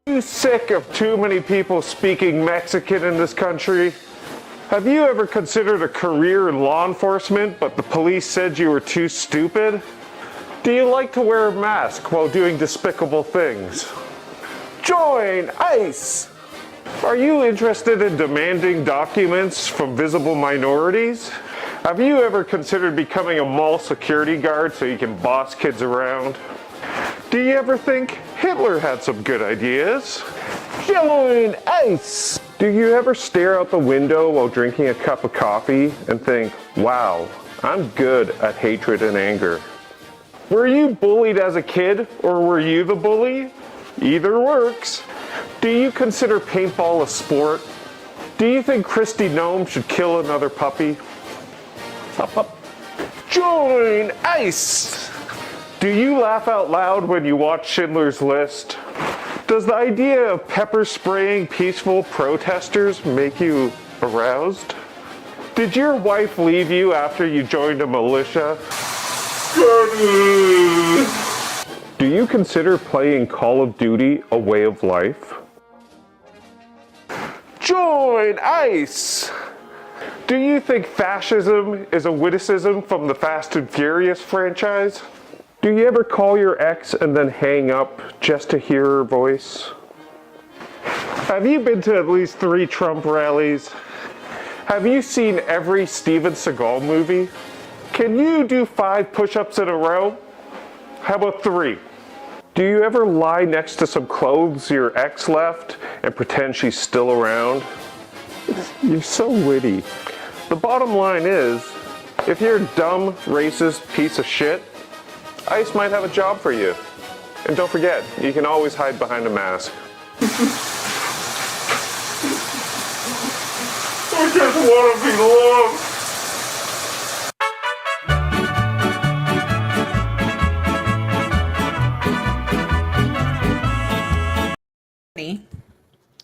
Are you sick of too many people speaking Mexican in this country? Have you ever considered a career in law enforcement, but the police said you were too stupid? Do you like to wear a mask while doing despicable things? Join ICE! Are you interested in demanding documents from visible minorities? Have you ever considered becoming a mall security guard so you can boss kids around? Do you ever think Hitler had some good ideas? Join ICE! Do you ever stare out the window while drinking a cup of coffee and think, wow, I'm good at hatred and anger? Were you bullied as a kid, or were you the bully? Either works. Do you consider paintball a sport? Do you think Christy Gnome should kill another puppy? Up. Join ICE! Do you laugh out loud when you watch Schindler's List? Does the idea of pepper spraying peaceful protesters make you aroused? Did your wife leave you after you joined a militia? Do you consider playing Call of Duty a way of life? Join ICE! Do you think fascism is a witticism from the Fast and Furious franchise? Do you ever call your ex and then hang up just to hear her voice? Have you been to at least 3 Trump rallies? Have you seen every Steven Seagal movie? Can you do 5 push-ups in a row? How about 3? Do you ever lie next to some clothes your ex left and pretend she's still around? You're so witty. The bottom line is, if you're a dumb, racist piece of shit, ICE might have a job for you. And don't forget, you can always hide behind a mask. I just want to be loved.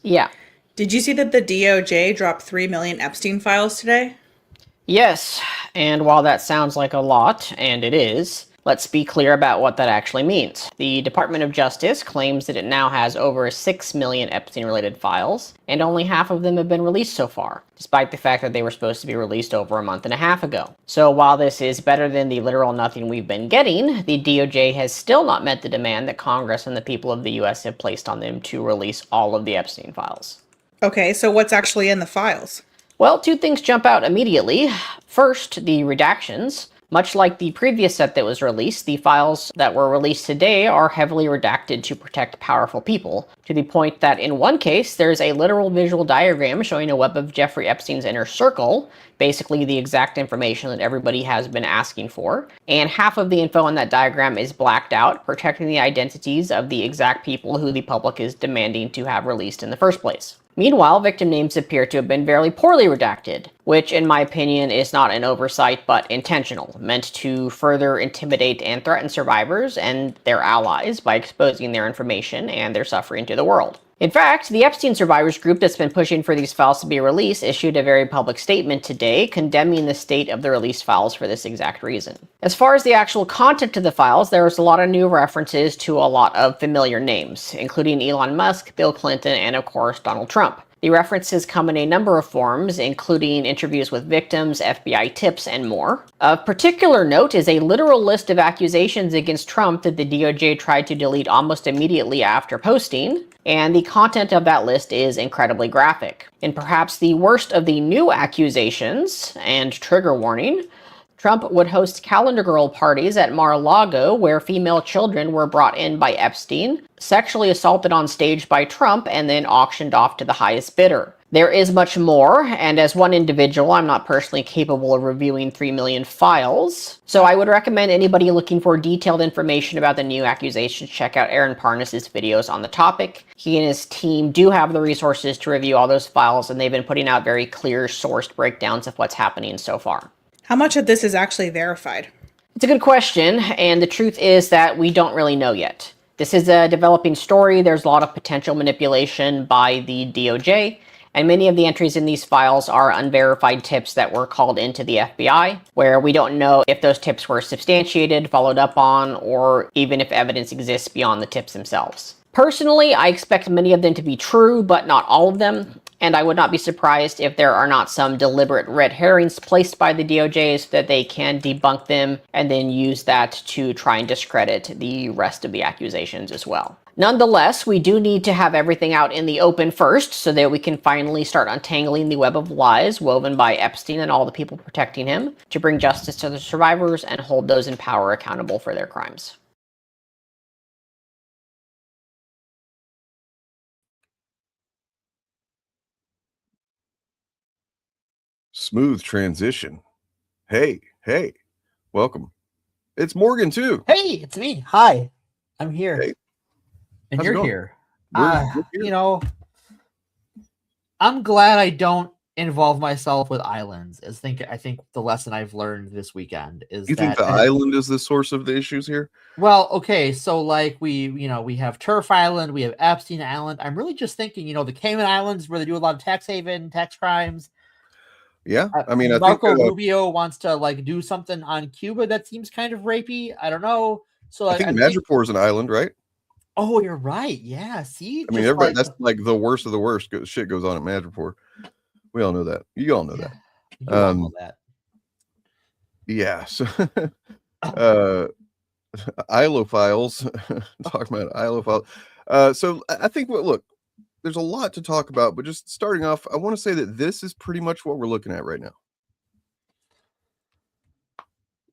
Yeah. Did you see that the DOJ dropped 3 million Epstein files today? Yes, and while that sounds like a lot, and it is, let's be clear about what that actually means. The Department of Justice claims that it now has over 6 million Epstein-related files, and only half of them have been released so far, despite the fact that they were supposed to be released over a month and a half ago. So while this is better than the literal nothing we've been getting, the DOJ has still not met the demand that Congress and the people of the US have placed on them to release all of the Epstein files. Okay, so what's actually in the files? Well, 2 things jump out immediately. First, the redactions. Much like the previous set that was released, the files that were released today are heavily redacted to protect powerful people, to the point that in one case, there's a literal visual diagram showing a web of Jeffrey Epstein's inner circle, basically the exact information that everybody has been asking for, and half of the info on that diagram is blacked out, protecting the identities of the exact people who the public is demanding to have released in the first place. Meanwhile, victim names appear to have been very poorly redacted, which in my opinion is not an oversight but intentional, meant to further intimidate and threaten survivors and their allies by exposing their information and their suffering to the world. In fact, the Epstein survivors group that's been pushing for these files to be released issued a very public statement today condemning the state of the released files for this exact reason. As far as the actual content of the files, there was a lot of new references to a lot of familiar names, including Elon Musk, Bill Clinton, and of course Donald Trump. The references come in a number of forms, including interviews with victims, FBI tips, and more. Of particular note is a literal list of accusations against Trump that the DOJ tried to delete almost immediately after posting, and the content of that list is incredibly graphic. In perhaps the worst of the new accusations, and trigger warning, Trump would host calendar girl parties at Mar-a-Lago where female children were brought in by Epstein, sexually assaulted on stage by Trump, and then auctioned off to the highest bidder. There is much more, and as one individual, I'm not personally capable of reviewing 3 million files, so I would recommend anybody looking for detailed information about the new accusations check out Aaron Parnas' videos on the topic. He and his team do have the resources to review all those files, and they've been putting out very clear, sourced breakdowns of what's happening so far. How much of this is actually verified? It's a good question, and the truth is that we don't really know yet. This is a developing story. There's a lot of potential manipulation by the DOJ, and many of the entries in these files are unverified tips that were called into the FBI, where we don't know if those tips were substantiated, followed up on, or even if evidence exists beyond the tips themselves. Personally, I expect many of them to be true, but not all of them. And I would not be surprised if there are not some deliberate red herrings placed by the DOJ so that they can debunk them and then use that to try and discredit the rest of the accusations as well. Nonetheless, we do need to have everything out in the open first so that we can finally start untangling the web of lies woven by Epstein and all the people protecting him to bring justice to the survivors and hold those in power accountable for their crimes. Smooth transition. Hey, welcome. It's Morgan too. Hey, it's me. Hi, I'm here. Hey. And How's it you're going? here. We're here. You know, I'm glad I don't involve myself with islands. I think the lesson I've learned this weekend is You think that the island is the source of the issues here? well, okay, so like we have Turf Island, we have Epstein Island. I'm really just thinking, the Cayman Islands where they do a lot of tax haven, tax crimes. Yeah, I mean, I Marco think Rubio wants to like do something on Cuba that seems kind of rapey. I don't know. So I think Madripoor is an island, right? oh, you're right. Yeah. See, I mean, everybody, that's like the worst of the worst shit goes on at Madripoor. We all know that. You all know that. You all know that. Yeah. So, ILO files. Talking about ILO files. So I think look, there's a lot to talk about, but just starting off, I want to say that this is pretty much what we're looking at right now.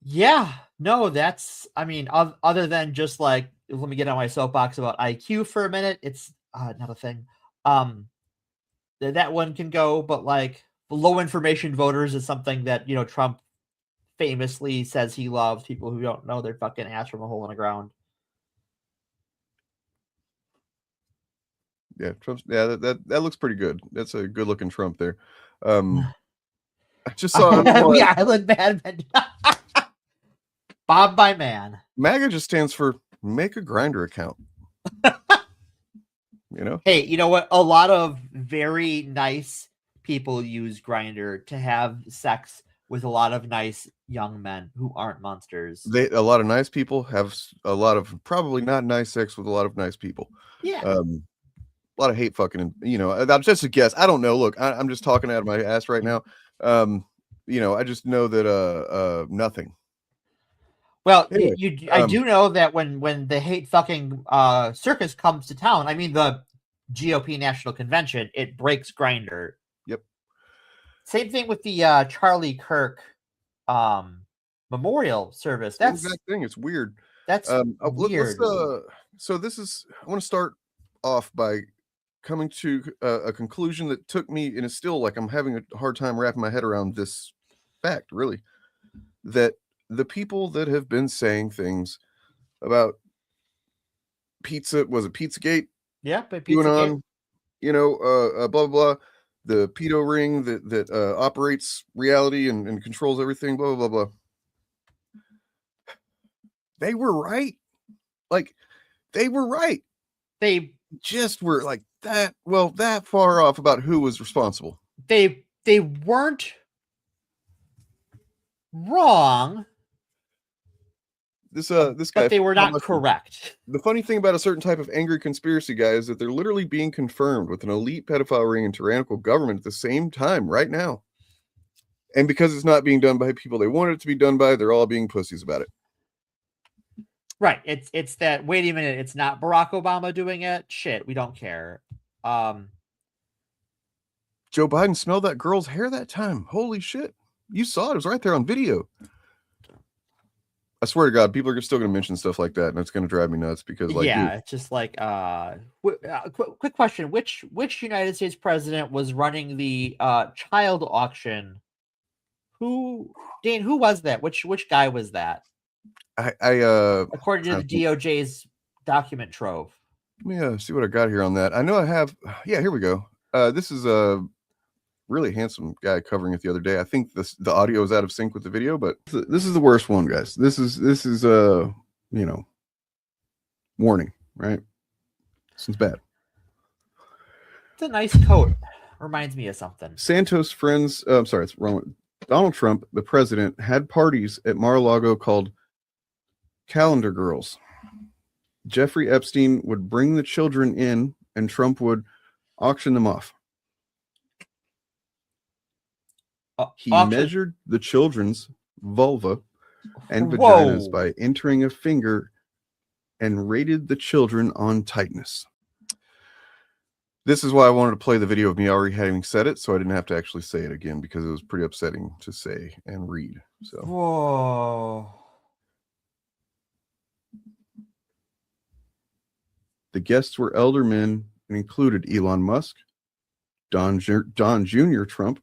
Yeah, no, that's, I mean, other than just like, let me get on my soapbox about IQ for a minute. It's not a thing. That one can go, but like low information voters is something that, Trump famously says he loves people who don't know their fucking ass from a hole in the ground. Yeah, Trump's, yeah, that looks pretty good. That's a good looking Trump there. I just saw We Island Man. Bob by man. MAGA just stands for make a Grindr account. Hey, you know what? A lot of very nice people use Grindr to have sex with a lot of nice young men who aren't monsters. A lot of nice people have a lot of probably not nice sex with a lot of nice people. Yeah. A lot of hate fucking, that's just a guess. I don't know. Look, I'm just talking out of my ass right now. I just know that nothing. Well, anyway, I do know that when the hate fucking circus comes to town, I mean the GOP National Convention, it breaks Grindr. Yep. Same thing with the Charlie Kirk memorial service. That's that thing. It's weird. That's weird. So this is. I want to start off by coming to a conclusion that took me, and it's still like I'm having a hard time wrapping my head around this fact. Really, that the people that have been saying things about pizza, was it Pizzagate? Yeah, but QAnon, blah blah blah, the pedo ring that operates reality and controls everything, blah blah blah blah. They were right. Like, they were right. They just were like that far off about who was responsible. They weren't wrong. This guy, but they were not correct. The funny thing about a certain type of angry conspiracy guy is that they're literally being confirmed with an elite pedophile ring and tyrannical government at the same time right now. And because it's not being done by people they want it to be done by, they're all being pussies about it. Right. It's that, wait a minute, it's not Barack Obama doing it. Shit, we don't care. Joe Biden smelled that girl's hair that time. Holy shit. You saw it. It was right there on video. I swear to God, people are still going to mention stuff like that, and it's going to drive me nuts because, like, yeah, dude, it's just like, quick question: which United States president was running the child auction? Dan? Who was that? Which guy was that? According to the DOJ's document trove. Let me see what I got here on that. I know I have. Yeah, here we go. This is a really handsome guy covering it the other day. I think the audio is out of sync with the video, but this is the worst one, guys. This is warning, right? This one's bad. It's a nice coat. Reminds me of something. Santos friends. I'm sorry, it's wrong. Donald Trump, the president, had parties at Mar-a-Lago called Calendar Girls. Jeffrey Epstein would bring the children in, and Trump would auction them off. He measured the children's vulva and vaginas by entering a finger and rated the children on tightness. This is why I wanted to play the video of me already having said it, so I didn't have to actually say it again, because it was pretty upsetting to say and read. So. Whoa. The guests were elder men and included Elon Musk, Don Jr. Trump,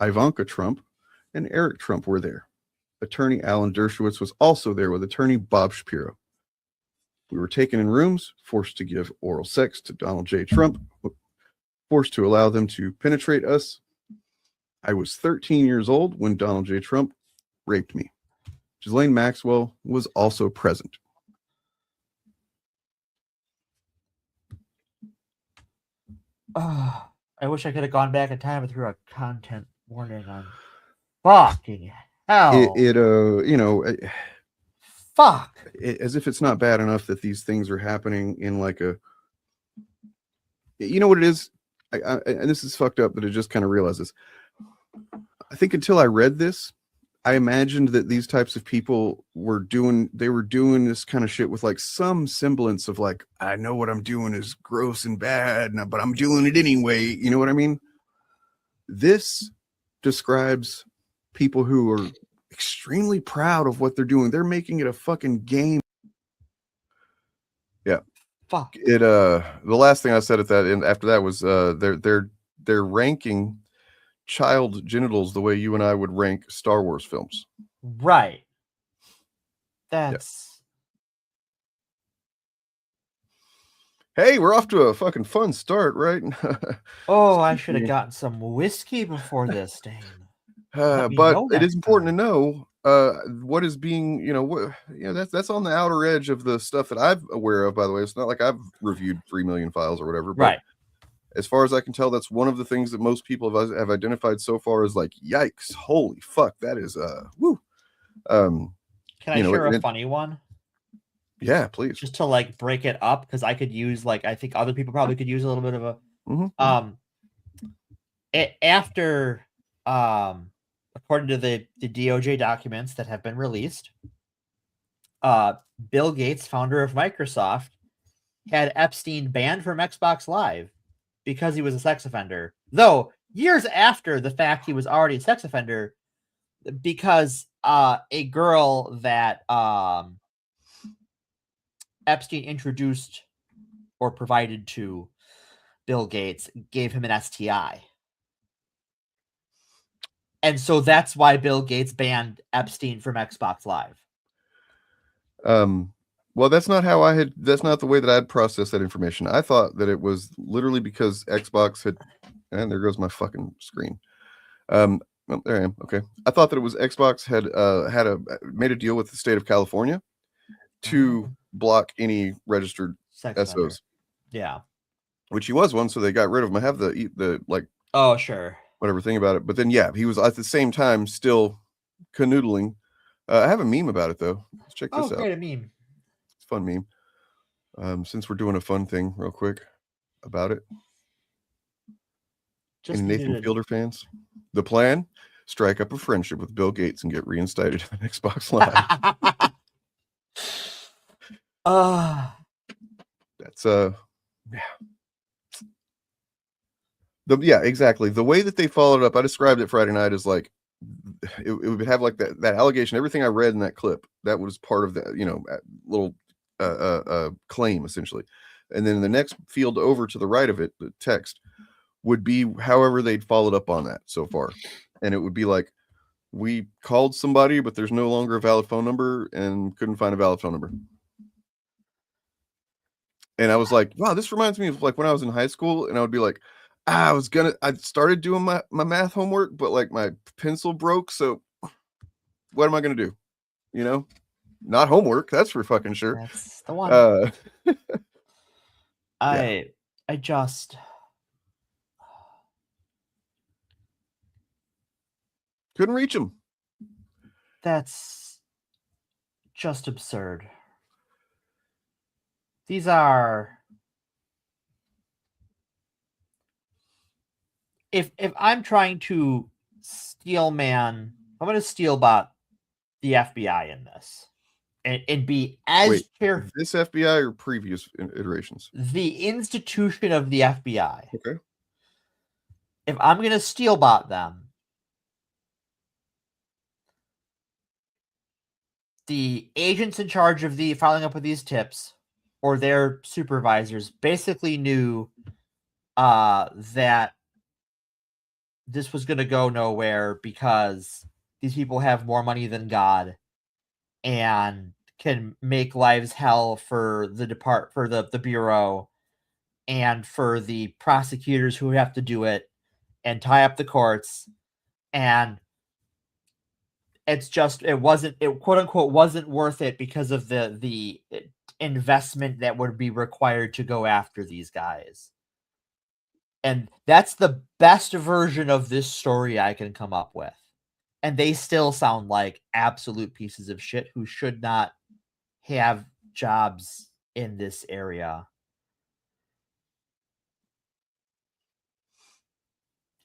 Ivanka Trump, and Eric Trump were there. Attorney Alan Dershowitz was also there with attorney Bob Shapiro. We were taken in rooms, forced to give oral sex to Donald J. Trump, forced to allow them to penetrate us. I was 13 years old when Donald J. Trump raped me. Ghislaine Maxwell was also present. I wish I could have gone back in time and threw a content warning on. Fucking hell! Fuck. As if it's not bad enough that these things are happening in like a. You know what it is, and this is fucked up, but I just kind of realized this. I think until I read this, I imagined that these types of people were doing this kind of shit with like some semblance of like, I know what I'm doing is gross and bad, but I'm doing it anyway. You know what I mean? This describes people who are extremely proud of what they're doing. They're making it a fucking game. Yeah. Fuck. The last thing I said at that, and after that was they're ranking child genitals the way you and I would rank Star Wars films. Right. That's. Yeah. Hey, we're off to a fucking fun start, right? Oh, I should have gotten some whiskey before this, Dane. But it is important to know what is being, that's on the outer edge of the stuff that I'm aware of, by the way. It's not like I've reviewed 3 million files or whatever. But right. As far as I can tell, that's one of the things that most people have identified so far as like, yikes, holy fuck, that is, woo. Can I share a funny one? Yeah, please. Just to like break it up, because I could use I think other people probably could use a little bit of a, after, according to the DOJ documents that have been released, Bill Gates, founder of Microsoft, had Epstein banned from Xbox Live because he was a sex offender. Though years after the fact, he was already a sex offender because a girl that Epstein introduced or provided to Bill Gates gave him an STI. And so that's why Bill Gates banned Epstein from Xbox Live. Well, that's not how that's not the way that I'd process that information. I thought that it was literally because Xbox had, and there goes my fucking screen. Well, there I am. Okay. I thought that it was Xbox had made a deal with the state of California to block any registered Sex offender. SOs, Yeah. which he was one, so they got rid of him. I have the like Oh, sure. whatever thing about it. But then yeah, he was at the same time still canoodling. I have a meme about it though. Let's check this out. Great, a meme. It's a fun meme. Since we're doing a fun thing real quick about it. Just Any Nathan Fielder fans? The plan? Strike up a friendship with Bill Gates and get reinstated on Xbox Live. That's yeah, exactly. The way that they followed up, I described it Friday night as like it would have like that allegation, everything I read in that clip, that was part of the, you know, little claim essentially. And then the next field over to the right of it, the text would be however they'd followed up on that so far. And it would be like, we called somebody, but there's no longer a valid phone number and couldn't find a valid phone number. And I was like, wow, this reminds me of like when I was in high school, and I would be like, I started doing my math homework, but like my pencil broke. So what am I going to do? You know, not homework. That's for fucking sure. That's the one. I just couldn't reach him. That's just absurd. These are, if I'm trying to I'm going to steel bot the FBI in this and be as careful. This FBI or previous iterations? The institution of the FBI. Okay. If I'm going to steel bot them, the agents in charge of the following up with these tips or their supervisors basically knew that this was going to go nowhere because these people have more money than God and can make lives hell for the bureau and for the prosecutors who have to do it and tie up the courts. And it quote unquote wasn't worth it because of the investment that would be required to go after these guys. And that's the best version of this story I can come up with. And they still sound like absolute pieces of shit who should not have jobs in this area.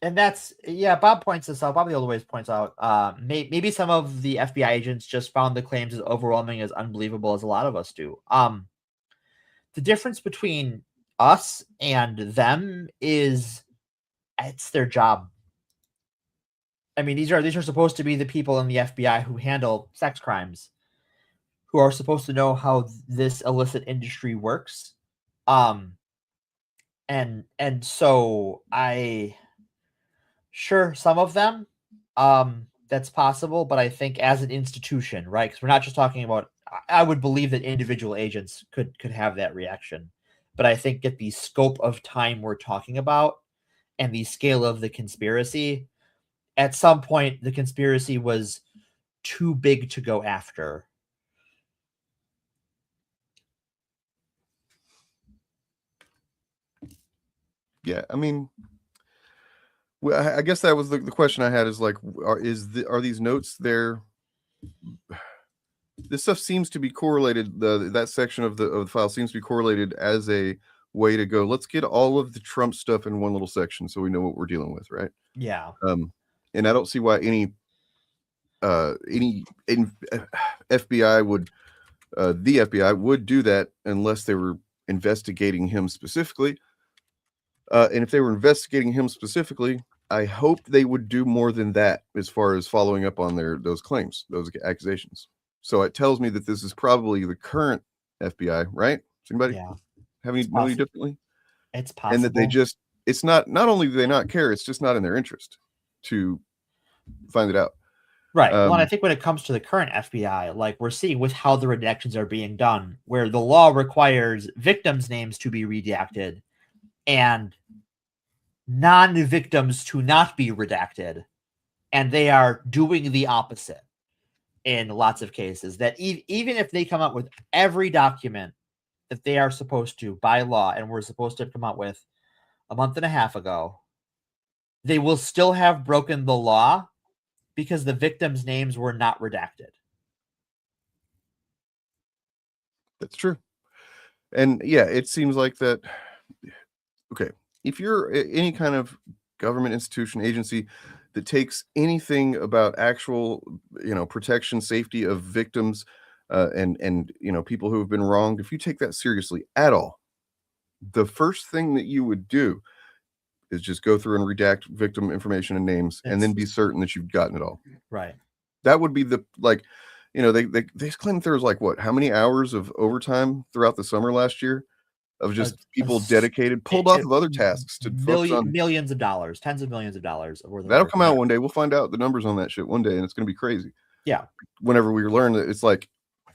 And that's, Bob points this out. Bob the Old Ways points out, maybe some of the FBI agents just found the claims as overwhelming, as unbelievable as a lot of us do. The difference between us and them is it's their job. I mean, these are supposed to be the people in the FBI who handle sex crimes, who are supposed to know how this illicit industry works. And so sure, some of them, that's possible, but I think as an institution, right? Because we're not just talking about, I would believe that individual agents could have that reaction. But I think at the scope of time we're talking about and the scale of the conspiracy, at some point the conspiracy was too big to go after. Yeah, I mean, well, I guess that was the question I had is like, are these notes there? This stuff seems to be correlated. That section of the file seems to be correlated as a way to go, let's get all of the Trump stuff in one little section so we know what we're dealing with, right? Yeah. And I don't see why any FBI would, the FBI would do that unless they were investigating him specifically. And if they were investigating him specifically, I hope they would do more than that as far as following up on those claims, those accusations. So it tells me that this is probably the current FBI, right? Does anybody have any know differently? It's possible. And that they just, it's not only do they not care, it's just not in their interest to find it out. Right. Well, and I think when it comes to the current FBI, like we're seeing with how the redactions are being done, where the law requires victims' names to be redacted and non-victims to not be redacted, and they are doing the opposite in lots of cases, that even if they come out with every document that they are supposed to by law and were supposed to come out with a month and a half ago, they will still have broken the law because the victims' names were not redacted. That's true. And yeah, it seems like that. Okay, if you're any kind of government institution, agency that takes anything about actual, protection, safety of victims, and people who have been wronged, if you take that seriously at all, the first thing that you would do is just go through and redact victim information and names, and then be certain that you've gotten it all. Right. That would be the they claimed there was like what? How many hours of overtime throughout the summer last year of just people dedicated, pulled off of other tasks to focus on millions of dollars, tens of millions of dollars worth of that'll work. come out one day. We'll find out the numbers on that shit one day, and it's going to be crazy. Yeah. Whenever we learn that, it's like,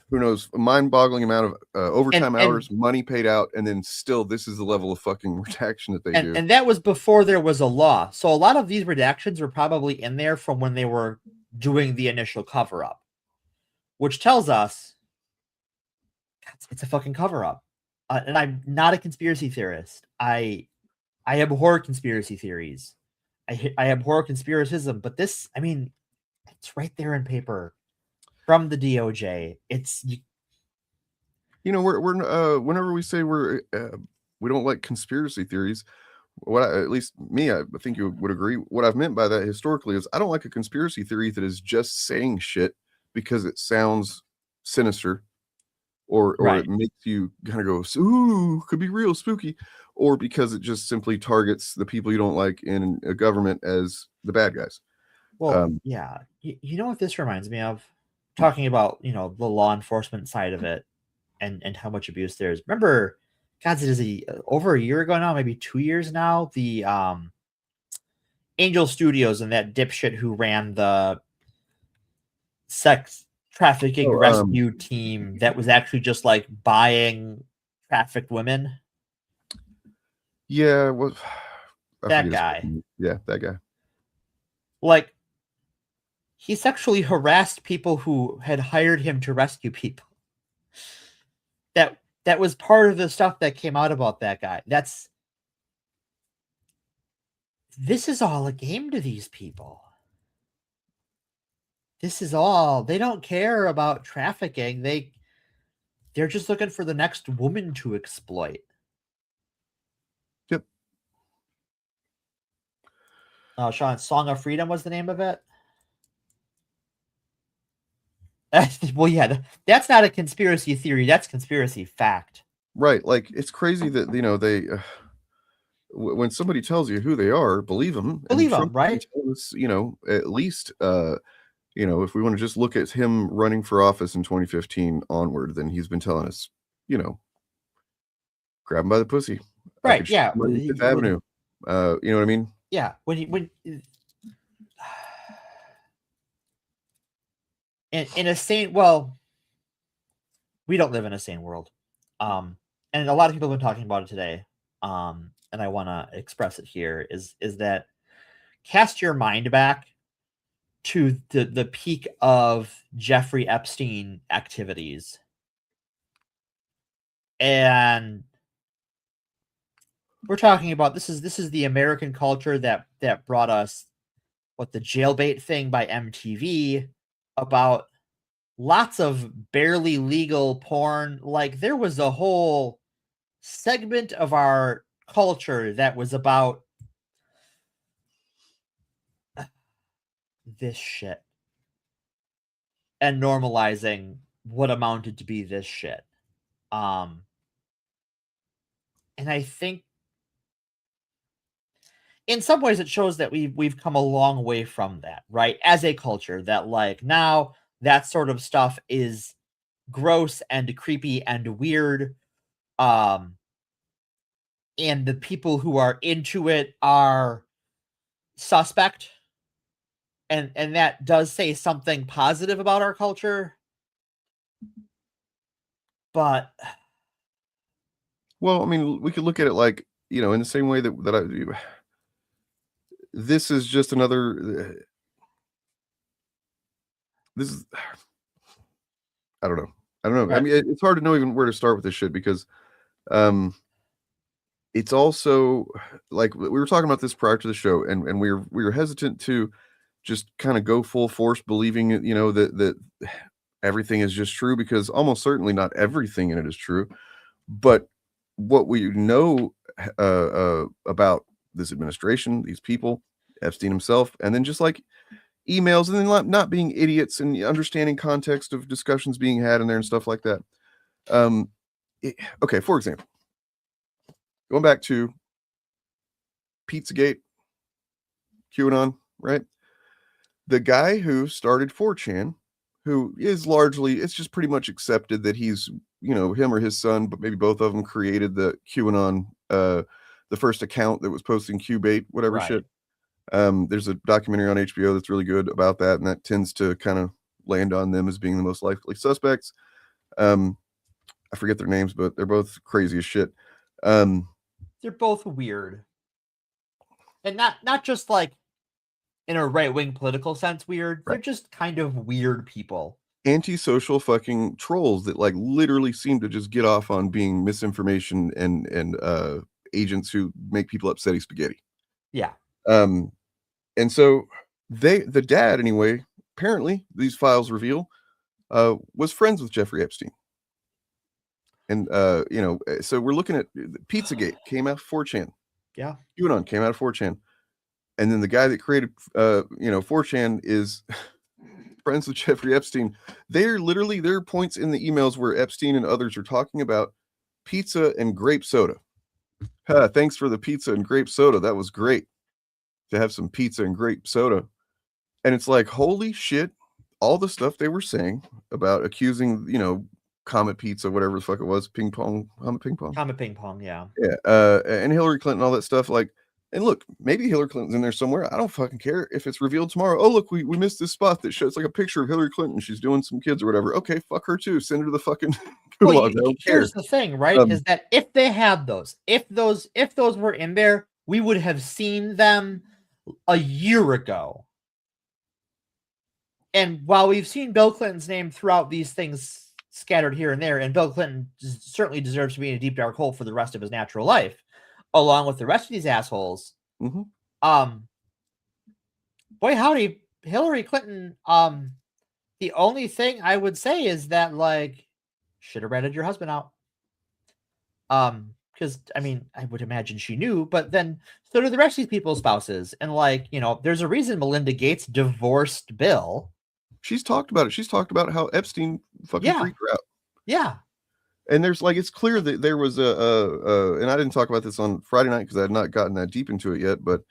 who knows, a mind-boggling amount of overtime hours, money paid out, and then still this is the level of fucking redaction that they do. And that was before there was a law. So a lot of these redactions were probably in there from when they were doing the initial cover-up, which tells us it's a fucking cover-up. And I'm not a conspiracy theorist. I abhor conspiracy theories. I abhor conspiracism, but this, I mean, it's right there in paper from the DOJ. It's we're whenever we say we don't like conspiracy theories, at least me, I think you would agree. What I've meant by that historically is I don't like a conspiracy theory that is just saying shit because it sounds sinister, or right. It makes you kind of go, ooh, could be real spooky, or because it just simply targets the people you don't like in a government as the bad guys. Well, yeah. You know what this reminds me of? Talking about, the law enforcement side of it and how much abuse there is. Remember, God, it is over a year ago now, maybe 2 years now, the Angel Studios and that dipshit who ran the sex trafficking rescue team that was actually just like buying trafficked women. Yeah, that guy. Yeah, that guy. Like, he sexually harassed people who had hired him to rescue people. That was part of the stuff that came out about that guy. This is all a game to these people. This is all. They don't care about trafficking. They're just looking for the next woman to exploit. Yep. Sean, Song of Freedom was the name of it. Well, yeah, that's not a conspiracy theory. That's conspiracy fact. Right. Like, it's crazy that, they, when somebody tells you who they are, believe them. Believe them, right? Us, at least, if we want to just look at him running for office in 2015 onward, then he's been telling us, grab him by the pussy. Right. Yeah. Fifth Avenue. You know what I mean? Yeah. When in a sane, well, we don't live in a sane world. And a lot of people have been talking about it today. And I want to express it here is that cast your mind back to the peak of Jeffrey Epstein activities. And we're talking about this is the American culture that brought us the jailbait thing by MTV, about lots of barely legal porn. Like, there was a whole segment of our culture that was about this shit and normalizing what amounted to be this shit. And I think in some ways it shows that we've come a long way from that, right? As a culture, that like now that sort of stuff is gross and creepy and weird. And the people who are into it are suspect. and that does say something positive about our culture. But well, I mean, we could look at it like, you know, in the same way that I do. This is just another. This is. I don't know. I don't know. I Right. mean, it's hard to know even where to start with this shit because, it's also like we were talking about this prior to the show, and we were hesitant to just kind of go full force believing it, you know, that everything is just true because almost certainly not everything in it is true. But what we know about this administration, these people, Epstein himself, and then just like emails, and then not being idiots and understanding context of discussions being had in there and stuff like that. Okay, for example, going back to Pizzagate, QAnon, right? The guy who started 4chan, who is largely, it's just pretty much accepted that he's, you know, him or his son, but maybe both of them created the QAnon, the first account that was posting Q-bait, whatever Right. shit. There's a documentary on HBO that's really good about that, and that tends to kind of land on them as being the most likely suspects. I forget their names, but they're both crazy as shit. They're both weird. And not just like in a right-wing political sense weird. They're Right. just kind of weird people. Antisocial fucking trolls that like literally seem to just get off on being misinformation and agents who make people upsetty spaghetti. Yeah. And so the dad anyway, apparently these files reveal, was friends with Jeffrey Epstein. And you know, so we're looking at Pizzagate came out of 4chan. Yeah. QAnon came out of 4chan. And then the guy that created you know, 4chan is friends with Jeffrey Epstein. There are points in the emails where Epstein and others are talking about pizza and grape soda. Thanks for the pizza and grape soda. That was great to have some pizza and grape soda. And it's like, holy shit, all the stuff they were saying about accusing, you know, Comet Pizza, whatever the fuck it was, Ping Pong, Ping Pong. Comet ping pong, yeah. Yeah, and Hillary Clinton, all that stuff. Like, and look, maybe Hillary Clinton's in there somewhere. I don't fucking care if it's revealed tomorrow. Oh, look, we missed this spot that shows like a picture of Hillary Clinton. She's doing some kids or whatever. Okay, fuck her too. Send her to the fucking gulag. I don't care. Here's the thing, right? Is that if they had those, if those were in there, we would have seen them a year ago. And while we've seen Bill Clinton's name throughout these things scattered here and there, and Bill Clinton certainly deserves to be in a deep dark hole for the rest of his natural life, along with the rest of these assholes. Mm-hmm. Boy howdy, Hillary Clinton. The only thing I would say is that like should have ratted your husband out. Because I mean, I would imagine she knew, but then so do the rest of these people's spouses, and like you know, there's a reason Melinda Gates divorced Bill. She's talked about it. She's talked about how Epstein fucking freaked her out. Yeah. And there's like, it's clear that there was and I didn't talk about this on Friday night because I had not gotten that deep into it yet, but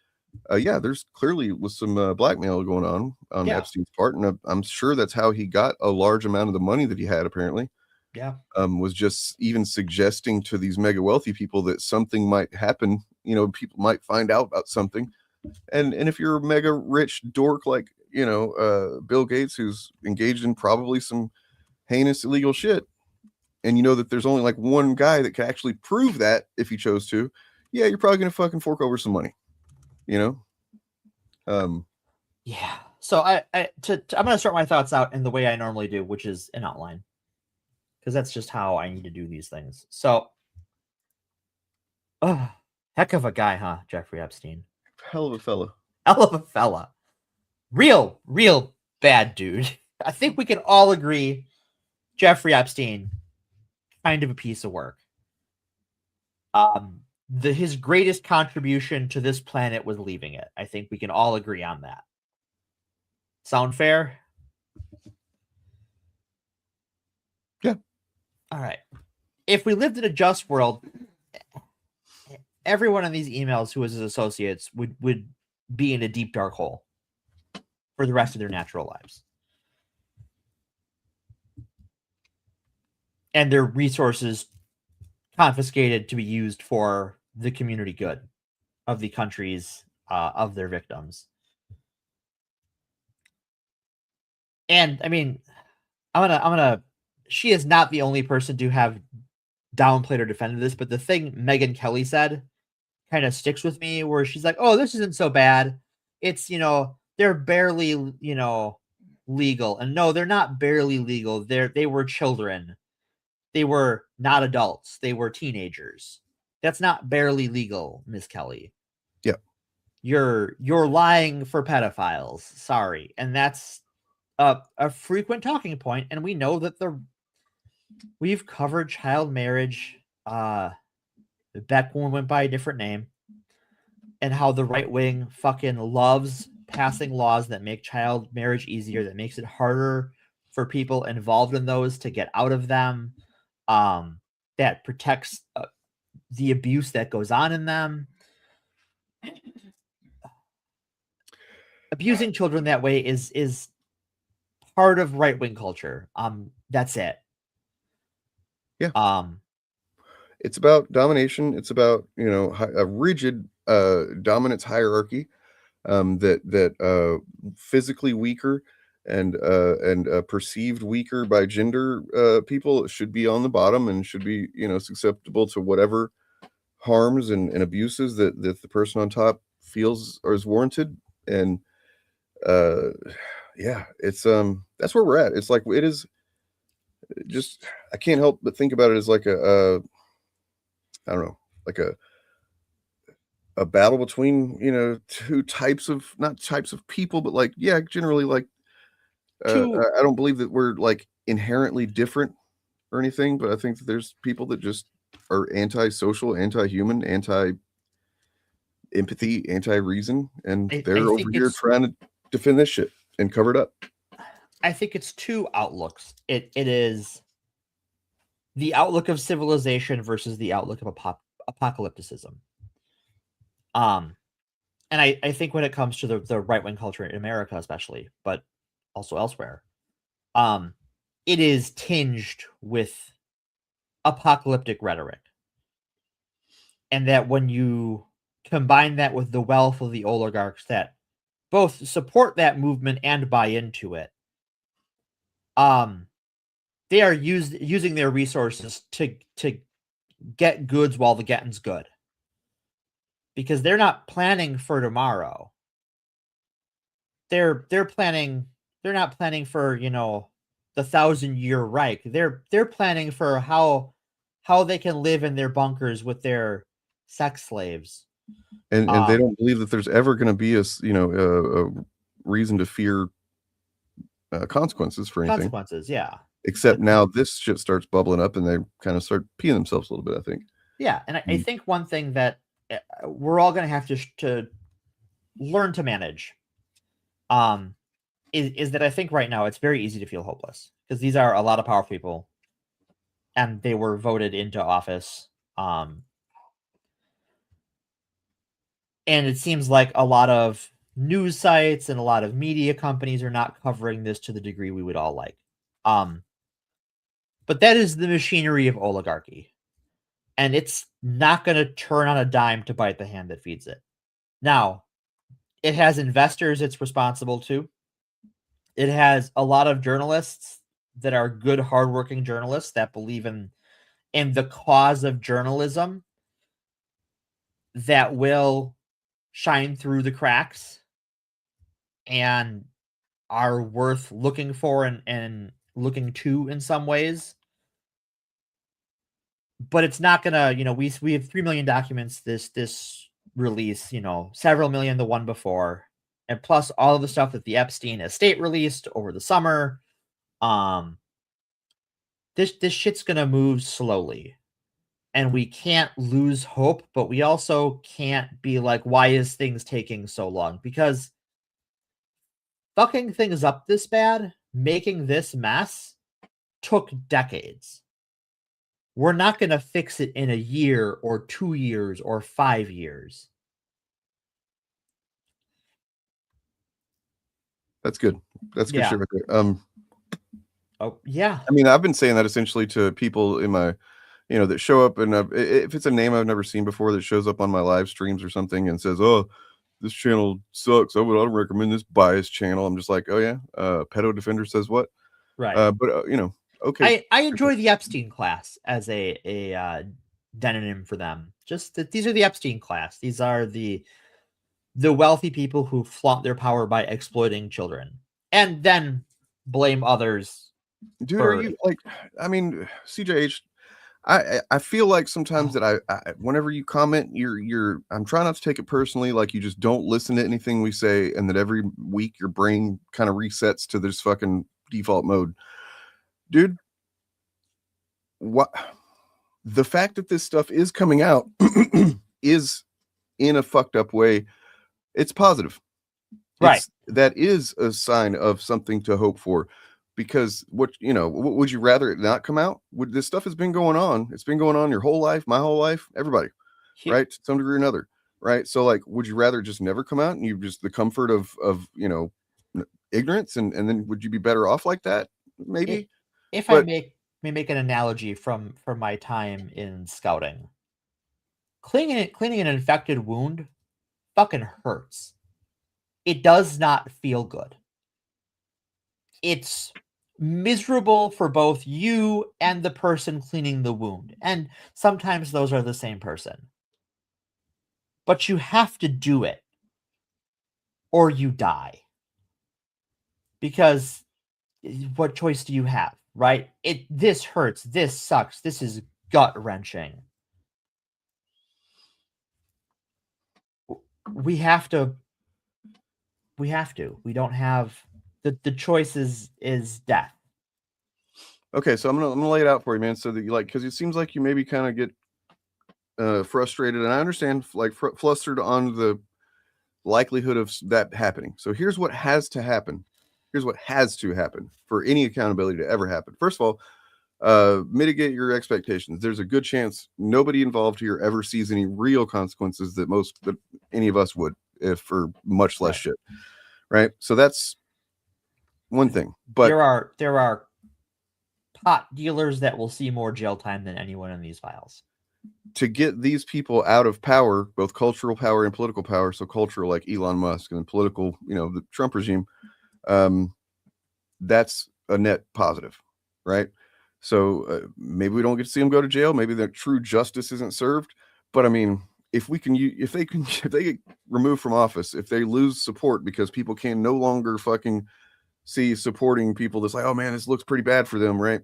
yeah, there's clearly was some blackmail going on Epstein's part, and I'm sure that's how he got a large amount of the money that he had. Apparently, Yeah. Was just even suggesting to these mega wealthy people that something might happen. You know, people might find out about something, and if you're a mega rich dork like you know Bill Gates, who's engaged in probably some heinous illegal shit, and you know that there's only like one guy that can actually prove that if he chose to, yeah, you're probably gonna fucking fork over some money, you know. Yeah. So I'm gonna start my thoughts out in the way I normally do, which is an outline, because that's just how I need to do these things. So, heck of a guy, huh? Jeffrey Epstein. Hell of a fella. Hell of a fella. Real bad dude. I think we can all agree Jeffrey Epstein, kind of a piece of work. His greatest contribution to this planet was leaving it. I think we can all agree on that. Sound fair? Yeah. All right. If we lived in a just world, everyone in these emails who was his associates would be in a deep dark hole for the rest of their natural lives. And their resources confiscated to be used for the community good of the countries of their victims. And I mean, I'm gonna. She is not the only person to have downplayed or defended this, but the thing Megyn Kelly said kind of sticks with me, where she's like, "Oh, this isn't so bad. It's they're barely legal," and no, they're not barely legal. They were children. They were not adults. They were teenagers. That's not barely legal, Miss Kelly. Yeah. You're lying for pedophiles. Sorry. And that's a frequent talking point. And we know that we've covered child marriage back when we went by a different name, and how the right wing fucking loves passing laws that make child marriage easier, that makes it harder for people involved in those to get out of them, that protects the abuse that goes on in them. Abusing children that way is part of right-wing culture. That's it. Yeah. It's about domination. It's about, a rigid dominance hierarchy that physically weaker and perceived weaker by gender people should be on the bottom and should be, susceptible to whatever harms and abuses that the person on top feels or is warranted. And yeah, it's that's where we're at. It's like, it is just, I can't help but think about it as like I don't know, like a battle between, two types of, not types of people, but like, yeah, generally like, I don't believe that we're like inherently different or anything, but I think that there's people that just are anti-social, anti-human, anti-empathy, anti-reason, and they're over here trying to defend this shit and cover it up. I think it's two outlooks. It is the outlook of civilization versus the outlook of apocalypticism. And I think when it comes to the right-wing culture in America, especially, but also elsewhere, it is tinged with apocalyptic rhetoric. And that when you combine that with the wealth of the oligarchs that both support that movement and buy into it, they are using their resources to get goods while the getting's good. Because they're not planning for tomorrow. They're not planning for, the 1,000-year Reich. They're planning for how they can live in their bunkers with their sex slaves. And they don't believe that there's ever going to be a reason to fear consequences for anything. Consequences, yeah. Except now this shit starts bubbling up and they kind of start peeing themselves a little bit, I think. Yeah, and I think one thing that we're all going to have to learn to manage is that I think right now it's very easy to feel hopeless, because these are a lot of powerful people and they were voted into office. And it seems like a lot of news sites and a lot of media companies are not covering this to the degree we would all like. But that is the machinery of oligarchy. And it's not going to turn on a dime to bite the hand that feeds it. Now, it has investors it's responsible to. It has a lot of journalists that are good, hardworking journalists that believe in the cause of journalism that will shine through the cracks and are worth looking for and looking to in some ways. But it's not gonna, we have 3 million documents this release, several million the one before, and plus all of the stuff that the Epstein estate released over the summer. This shit's gonna move slowly, and we can't lose hope, but we also can't be like, why is things taking so long? Because fucking things up this bad, making this mess, took decades. We're not going to fix it in a year or 2 years or 5 years. That's good. That's good shit right there. Oh, yeah. I mean, I've been saying that essentially to people in my, that show up, and if it's a name I've never seen before that shows up on my live streams or something and says, "Oh, this channel sucks. I don't recommend this biased channel. I'm just like, oh yeah, pedo defender says what? Right. But you know, okay. I enjoy the Epstein class as a demonym for them. Just that these are the Epstein class. These are the wealthy people who flaunt their power by exploiting children and then blame others. Dude, are you like? I mean, CJH. I feel like sometimes that I whenever you comment, I'm trying not to take it personally. Like you just don't listen to anything we say, and that every week your brain kind of resets to this fucking default mode, dude. What the fact that this stuff is coming out is in a fucked up way. It's positive, Right? That is a sign of something to hope for. Because would you rather it not come out? This stuff has been going on. It's been going on your whole life, my whole life, everybody, right? To some degree or another, right? So like, would you rather just never come out and you just the comfort of ignorance and then would you be better off like that? Maybe. If I may make an analogy from my time in scouting, cleaning an infected wound fucking hurts. It does not feel good. It's miserable for both you and the person cleaning the wound. And sometimes those are the same person. But you have to do it or you die. Because what choice do you have, right? This hurts. This sucks. This is gut-wrenching. We have to. We don't have the choice is death. Okay, so I'm gonna lay it out for you, man. So that you because it seems like you maybe kind of get frustrated, and I understand flustered on the likelihood of that happening. So here's what has to happen. Here's what has to happen for any accountability to ever happen. First of all, mitigate your expectations. There's a good chance nobody involved here ever sees any real consequences that any of us would, if for much less shit. Right. So that's one thing. But there are pot dealers that will see more jail time than anyone in these files. To get these people out of power, both cultural power and political power. So cultural, like Elon Musk, and political, the Trump regime. That's a net positive, right? So maybe we don't get to see them go to jail. Maybe their true justice isn't served. But I mean, if they get removed from office, if they lose support because people can no longer fucking see supporting people that's like, oh man, this looks pretty bad for them, right?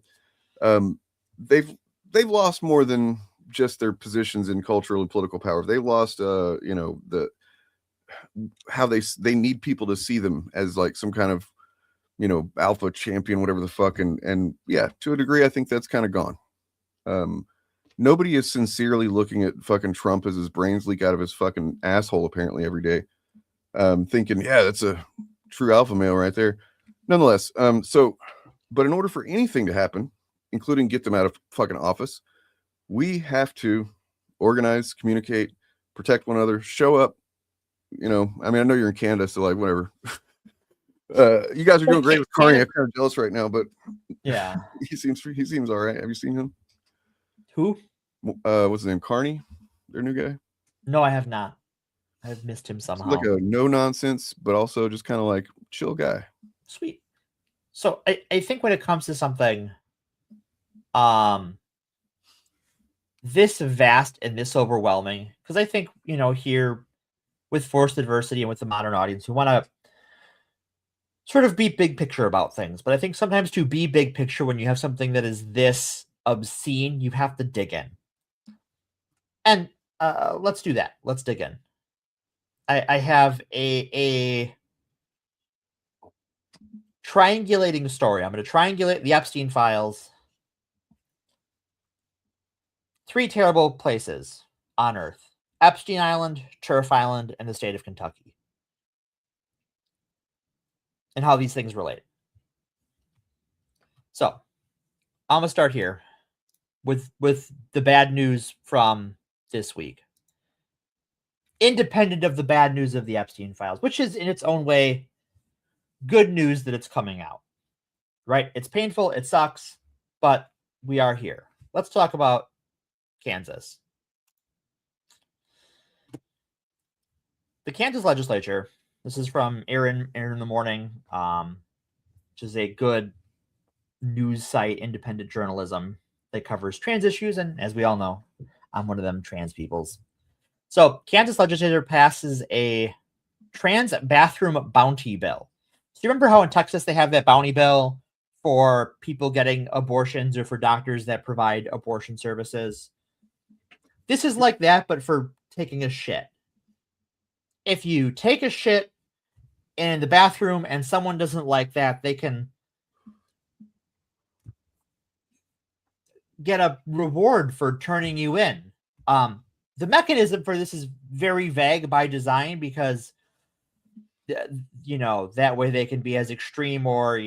They've lost more than just their positions in cultural and political power. They've lost how they need people to see them as like some kind of alpha champion, whatever the fuck, and yeah, to a degree I think that's kind of gone. Nobody is sincerely looking at fucking Trump as his brains leak out of his fucking asshole apparently every day, thinking, yeah, that's a true alpha male right there. Nonetheless, but in order for anything to happen, including get them out of fucking office, we have to organize, communicate, protect one another, show up. I mean, I know you're in Canada, so like whatever. You guys are doing great with Carney. I'm kind of jealous right now, but yeah, he seems all right. Have you seen him? Who? What's his name? Carney, their new guy. No, I have not. I've missed him somehow. He's like a no nonsense, but also just kind of like chill guy. Sweet. So I think when it comes to something, this vast and this overwhelming, because I think here with forced adversity and with the modern audience, we want to sort of be big picture about things. But I think sometimes to be big picture when you have something that is this obscene, you have to dig in. And let's do that. Let's dig in. I have a triangulating story. I'm going to triangulate the Epstein files. 3 terrible places on Earth: Epstein Island, Turf Island, and the state of Kentucky. And how these things relate. So, I'm going to start here with the bad news from this week. Independent of the bad news of the Epstein files, which is in its own way good news that it's coming out. Right? It's painful, it sucks, but we are here. Let's talk about Kansas. the Kansas legislature, this is from Aaron in the Morning, which is a good news site, independent journalism that covers trans issues. And as we all know, I'm one of them trans peoples. So Kansas legislature passes a trans bathroom bounty bill. So you remember how in Texas they have that bounty bill for people getting abortions or for doctors that provide abortion services? This is like that, but for taking a shit. If you take a shit in the bathroom and someone doesn't like that, they can get a reward for turning you in. The mechanism for this is very vague by design because, that way they can be as extreme or,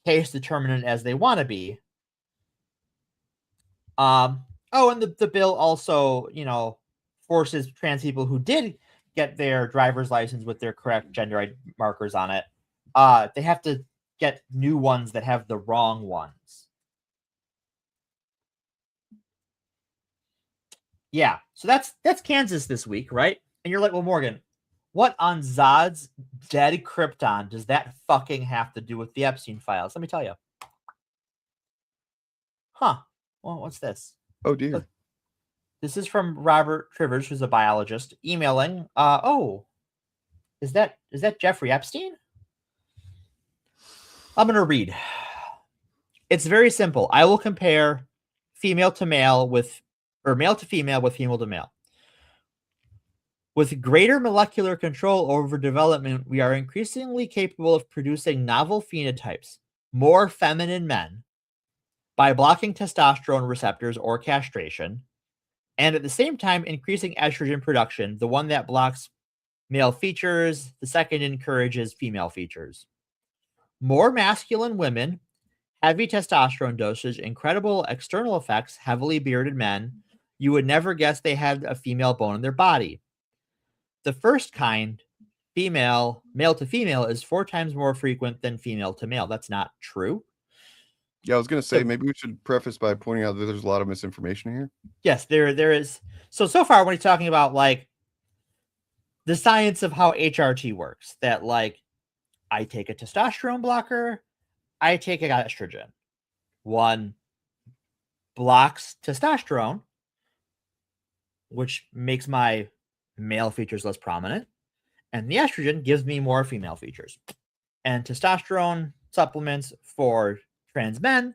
case determinant as they want to be. And the bill also, forces trans people who did get their driver's license with their correct gender markers on it, they have to get new ones that have the wrong ones. Yeah, so that's Kansas this week, right? And you're like, well, Morgan, what on Zod's dead Krypton does that fucking have to do with the Epstein files? Let me tell you. Huh. Well, what's this? Oh dear. This is from Robert Trivers, who's a biologist, emailing. Is that Jeffrey Epstein? I'm gonna read. It's very simple. I will compare female to male male to female with female to male. With greater molecular control over development, we are increasingly capable of producing novel phenotypes, more feminine men, by blocking testosterone receptors or castration, and at the same time increasing estrogen production, the one that blocks male features, the second encourages female features. More masculine women, heavy testosterone dosage, incredible external effects, heavily bearded men. You would never guess they had a female bone in their body. The first kind, male to female, is 4 times more frequent than female to male. That's not true. Yeah, I was going to say, maybe we should preface by pointing out that there's a lot of misinformation here. Yes, there is. So far, when he's talking about like the science of how HRT works, that like I take a testosterone blocker, I take an estrogen. One blocks testosterone, which makes my male features less prominent, and the estrogen gives me more female features. And testosterone supplements for trans men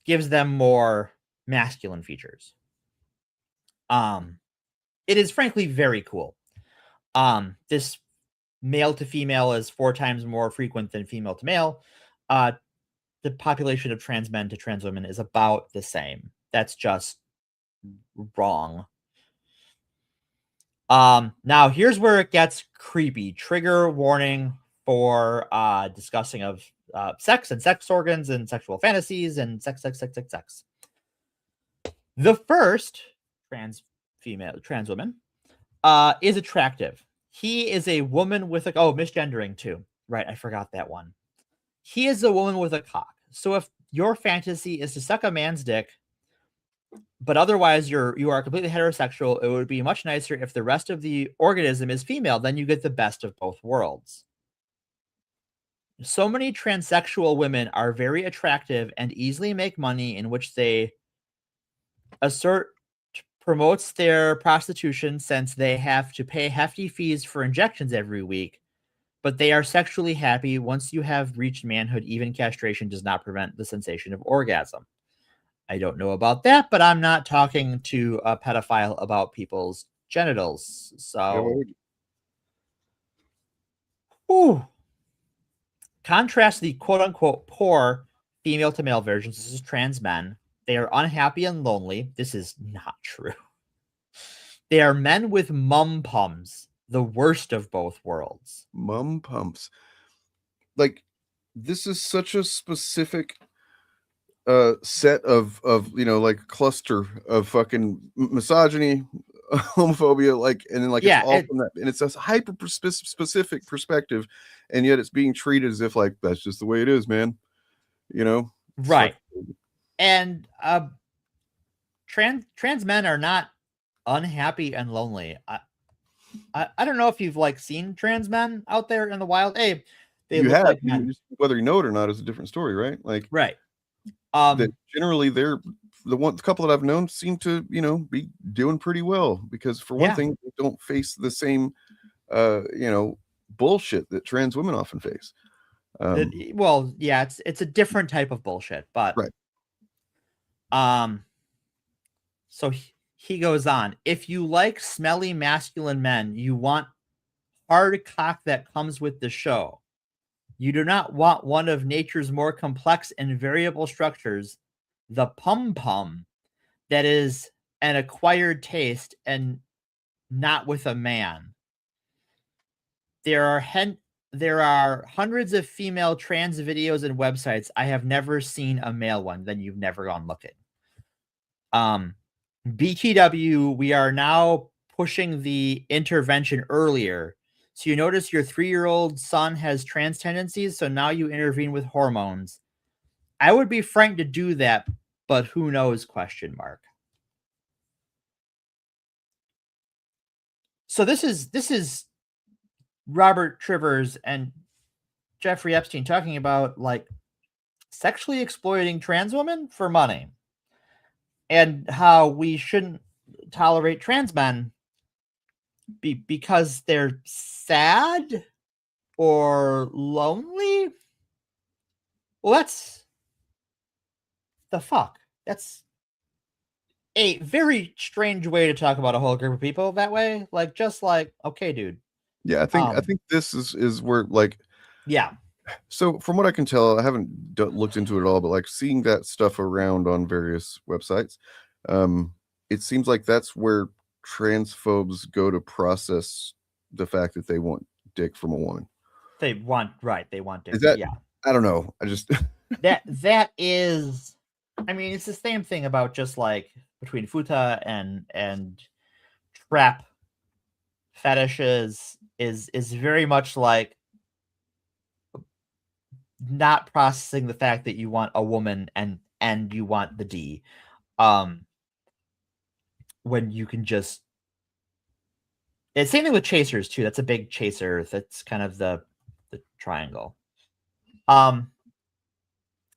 gives them more masculine features. It is frankly very cool. This male to female is 4 times more frequent than female to male. The population of trans men to trans women is about the same. That's just wrong. Now here's where it gets creepy. Trigger warning for discussing of sex and sex organs and sexual fantasies and sex. The first trans woman is attractive. He is a woman with misgendering too. Right, I forgot that one. He is a woman with a cock. So if your fantasy is to suck a man's dick, but otherwise you are completely heterosexual, it would be much nicer if the rest of the organism is female. Then you get the best of both worlds. So many transsexual women are very attractive and easily make money, in which they assert promotes their prostitution, since they have to pay hefty fees for injections every week. But they are sexually happy. Once you have reached manhood, even castration does not prevent the sensation of orgasm. I don't know about that, but I'm not talking to a pedophile about people's genitals. So, contrast the quote-unquote poor female to male versions. This is trans men. They are unhappy and lonely. This is not true. They are men with mum pums, the worst of both worlds. Mum pumps. Like, this is such a specific set of like cluster of fucking misogyny, homophobia, like, and then like it's all from that, and it's a hyper specific perspective, and yet it's being treated as if like that's just the way it is, man. Right. And trans men are not unhappy and lonely. I don't know if you've like seen trans men out there in the wild. Hey, they You look have like men. whether you know it or not is a different story, right? Like Right. that generally they're the couple that I've known seem to, be doing pretty well because for one Yeah. thing, they don't face the same bullshit that trans women often face. Well, yeah, it's a different type of bullshit, but Right. So he goes on. If you like smelly masculine men, you want hard cock that comes with the show. You do not want one of nature's more complex and variable structures, the pum-pum, that is an acquired taste and not with a man. There are hundreds of female trans videos and websites. I have never seen a male one. Then you've never gone looking. BTW, we are now pushing the intervention earlier. So you notice your 3-year-old son has trans tendencies, so now you intervene with hormones. I would be frank to do that, but who knows, question mark. So this is Robert Trivers and Jeffrey Epstein talking about like sexually exploiting trans women for money and how we shouldn't tolerate trans men because they're sad or lonely. Well, that's the fuck. That's a very strange way to talk about a whole group of people that way. Like, just like, okay, dude. Yeah, I think this is where like Yeah. So from what I can tell, I haven't looked into it at all, but like seeing that stuff around on various websites, it seems like that's where transphobes go to process the fact that they want dick from a woman. They want dick. Is that? Yeah. I don't know. I just that is. I mean, it's the same thing about just like between futa and trap fetishes is very much like not processing the fact that you want a woman and you want the D, when you can just. It's same thing with chasers too. That's a big chaser. That's kind of the triangle.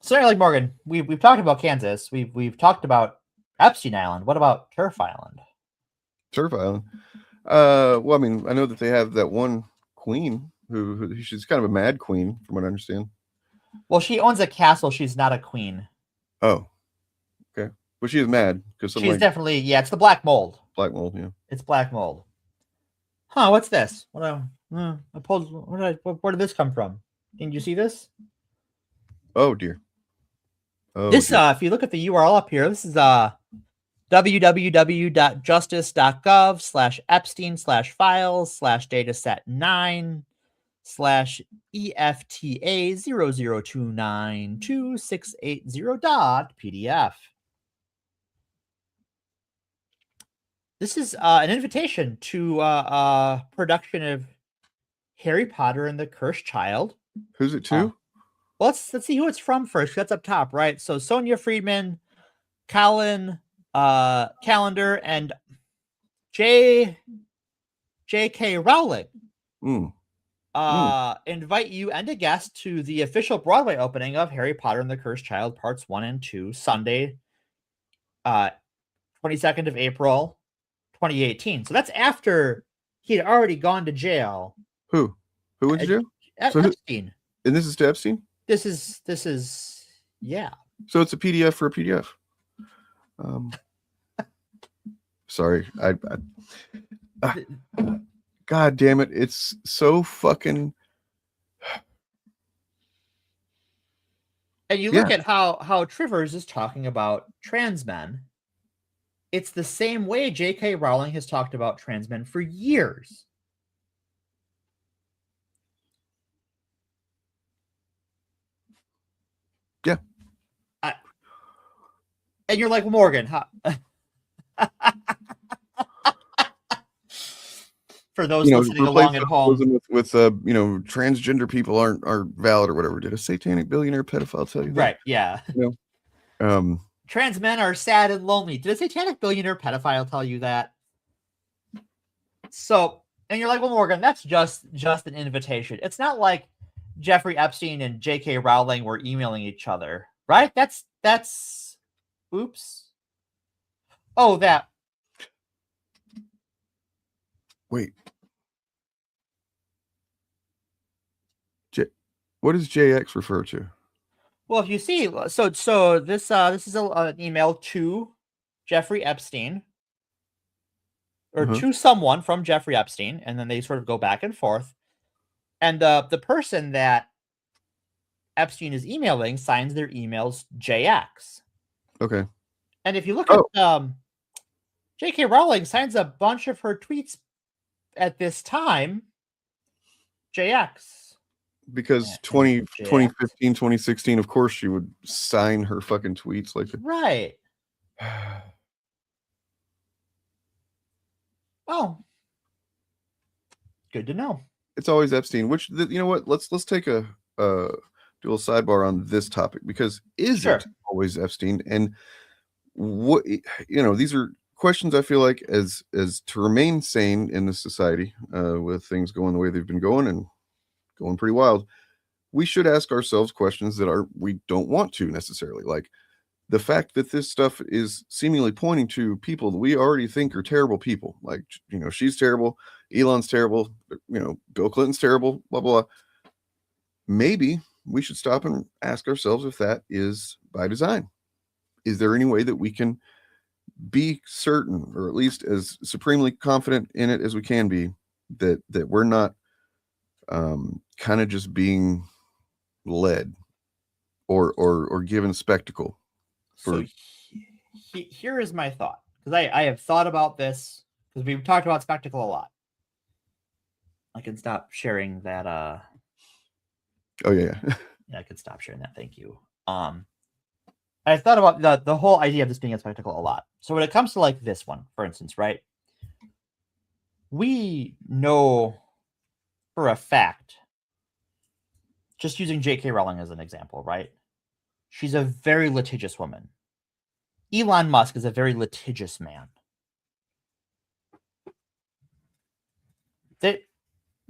So anyway, like Morgan, we've talked about Kansas. We've talked about Epstein Island. What about Turf Island? Turf Island. Well, I mean, I know that they have that one queen who she's kind of a mad queen, from what I understand. Well, she owns a castle. She's not a queen. Oh, okay. But she is mad because she's definitely it's the black mold. Black mold, yeah. It's black mold. Huh? What's this? I pulled. Where did this come from? Can you see this? Oh dear. Oh, this if you look at the URL up here, this is www.justice.gov/epstein/files/dataset9/EFTA0029268.pdf. This is an invitation to production of Harry Potter and the Cursed Child. Who's it to? Well, let's see who it's from first. That's up top, right? So Sonia Friedman, Colin Callender, and J.K. Rowling invite you and a guest to the official Broadway opening of Harry Potter and the Cursed Child Parts 1 and 2, Sunday, 22nd of April, 2018. So that's after he had already gone to jail. Who went to jail? Epstein. And this is to Epstein? This is yeah. So it's a PDF for a PDF. Sorry, God damn it! It's so fucking. And you look at how Trivers is talking about trans men. It's the same way J.K. Rowling has talked about trans men for years. Yeah. And you're like, Morgan, for those listening along at home, with transgender people aren't valid or whatever. Did a satanic billionaire pedophile tell you that? Right? Yeah. Trans men are sad and lonely. Did a satanic billionaire pedophile tell you that? So And you're like, well, Morgan, that's just an invitation. It's not like Jeffrey Epstein and J.K. Rowling were emailing each other, right? That's oops. Oh, that. Wait. What does JX refer to? Well, if you see, so this is an email to Jeffrey Epstein, or to someone from Jeffrey Epstein, and then they sort of go back and forth. And the person that Epstein is emailing signs their emails JX. Okay. And if you look at J.K. Rowling signs a bunch of her tweets at this time JX. Because 2015, 2016, of course she would sign her fucking tweets like that. Right. Oh. Good to know. It's always Epstein, which you know what? Let's take a do a sidebar on this topic, because is it always Epstein? And what, you know, these are questions I feel like as to remain sane in this society, with things going the way they've been going and going pretty wild, we should ask ourselves questions that we don't want to necessarily, like the fact that this stuff is seemingly pointing to people that we already think are terrible people. Like, you know, she's terrible, Elon's terrible, you know, Bill Clinton's terrible, blah, blah, blah. Maybe we should stop and ask ourselves if that is by design. Is there any way that we can be certain, or at least as supremely confident in it as we can be, that we're not kind of just being led or given spectacle? So here is my thought, because I have thought about this, because we've talked about spectacle a lot. I can stop sharing that. Oh yeah. Yeah, I could stop sharing that. Thank you. I thought about the whole idea of this being a spectacle a lot. So when it comes to like this one, for instance, right? We know for a fact, just using J.K. Rowling as an example, right? She's a very litigious woman. Elon Musk is a very litigious man.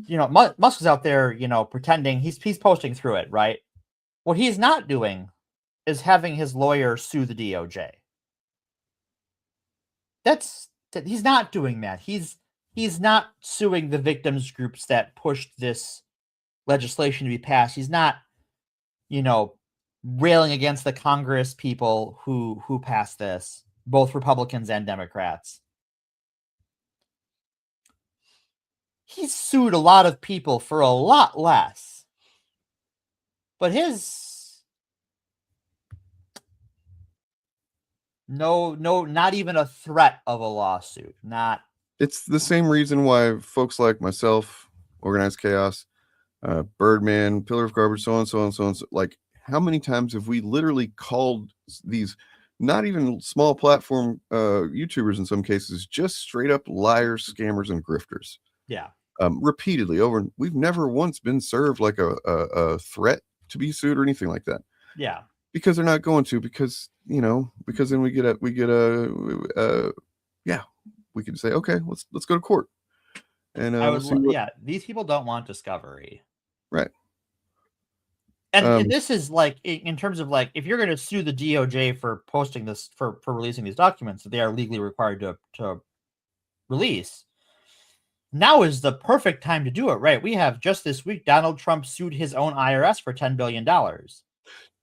Musk is out there, pretending he's posting through it, right? What he's not doing is having his lawyer sue the DOJ. He's not doing that. He's not suing the victims groups that pushed this legislation to be passed. He's not, railing against the Congress people who passed this, both Republicans and Democrats. He's sued a lot of people for a lot less. But not even a threat of a lawsuit. It's the same reason why folks like myself, Organized Chaos, Birdman, Pillar of Garbage, so on, so on, so on. Like, how many times have we literally called these not even small platform YouTubers in some cases, just straight up liars, scammers, and grifters? Yeah. Repeatedly over. We've never once been served like a threat to be sued or anything like that. Yeah. Because they're not going to, because then we can say, okay, let's go to court. And these people don't want discovery. Right. And this is like, in terms of like, if you're going to sue the DOJ for posting this, for releasing these documents that they are legally required to release, now is the perfect time to do it, right? We have just this week, Donald Trump sued his own IRS for $10 billion.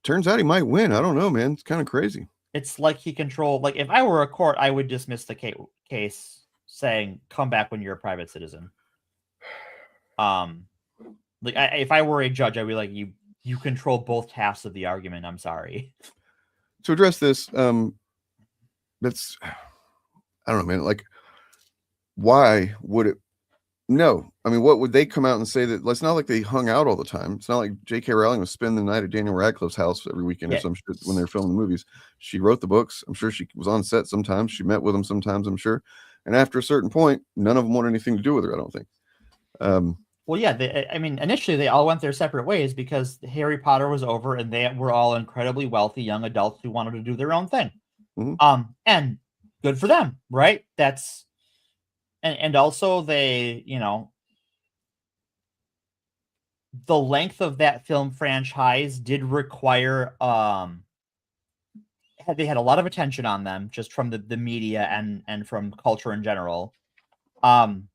Turns out he might win. I don't know, man. It's kind of crazy. It's like he controlled, like, if I were a court, I would dismiss the case saying, come back when you're a private citizen. If I were a judge, I'd be like, you control both halves of the argument. I'm sorry. To address this, that's, I don't know, man. Like, why would it? No, I mean, what would they come out and say that? It's not like they hung out all the time. It's not like J.K. Rowling was spending the night at Daniel Radcliffe's house every weekend or some shit when they were filming the movies. She wrote the books. I'm sure she was on set sometimes. She met with them sometimes, I'm sure. And after a certain point, none of them wanted anything to do with her, I don't think. Well, yeah, initially they all went their separate ways because Harry Potter was over and they were all incredibly wealthy young adults who wanted to do their own thing. Mm-hmm. And good for them, right? And also they, the length of that film franchise did require they had a lot of attention on them just from the media and from culture in general. And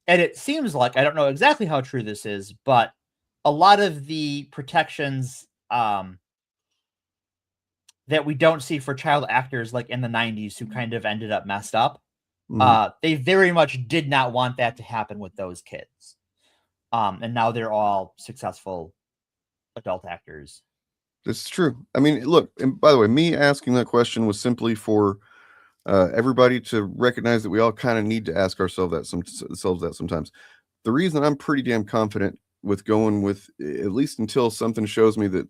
it seems like, I don't know exactly how true this is, but a lot of the protections that we don't see for child actors like in the 90s who kind of ended up messed up, they very much did not want that to happen with those kids. And now they're all successful adult actors. This is true. I mean, look, and by the way, me asking that question was simply for everybody to recognize that we all kind of need to ask ourselves that sometimes. The reason I'm pretty damn confident with going with, at least until something shows me that,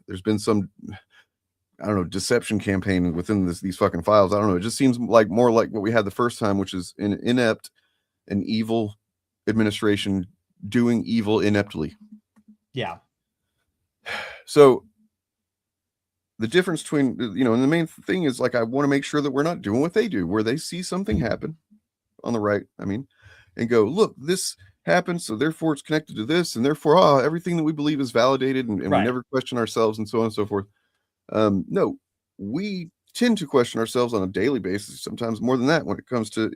there's been some, I don't know, deception campaign within these fucking files. I don't know. It just seems like more like what we had the first time, which is an inept and evil administration doing evil ineptly. Yeah. So the difference between, and the main thing is, like, I want to make sure that we're not doing what they do, where they see something happen on the right, and go, look, this happened, so therefore it's connected to this, and therefore, everything that we believe is validated, and Right. we never question ourselves, and so on and so forth. No, we tend to question ourselves on a daily basis, sometimes more than that, when it comes to,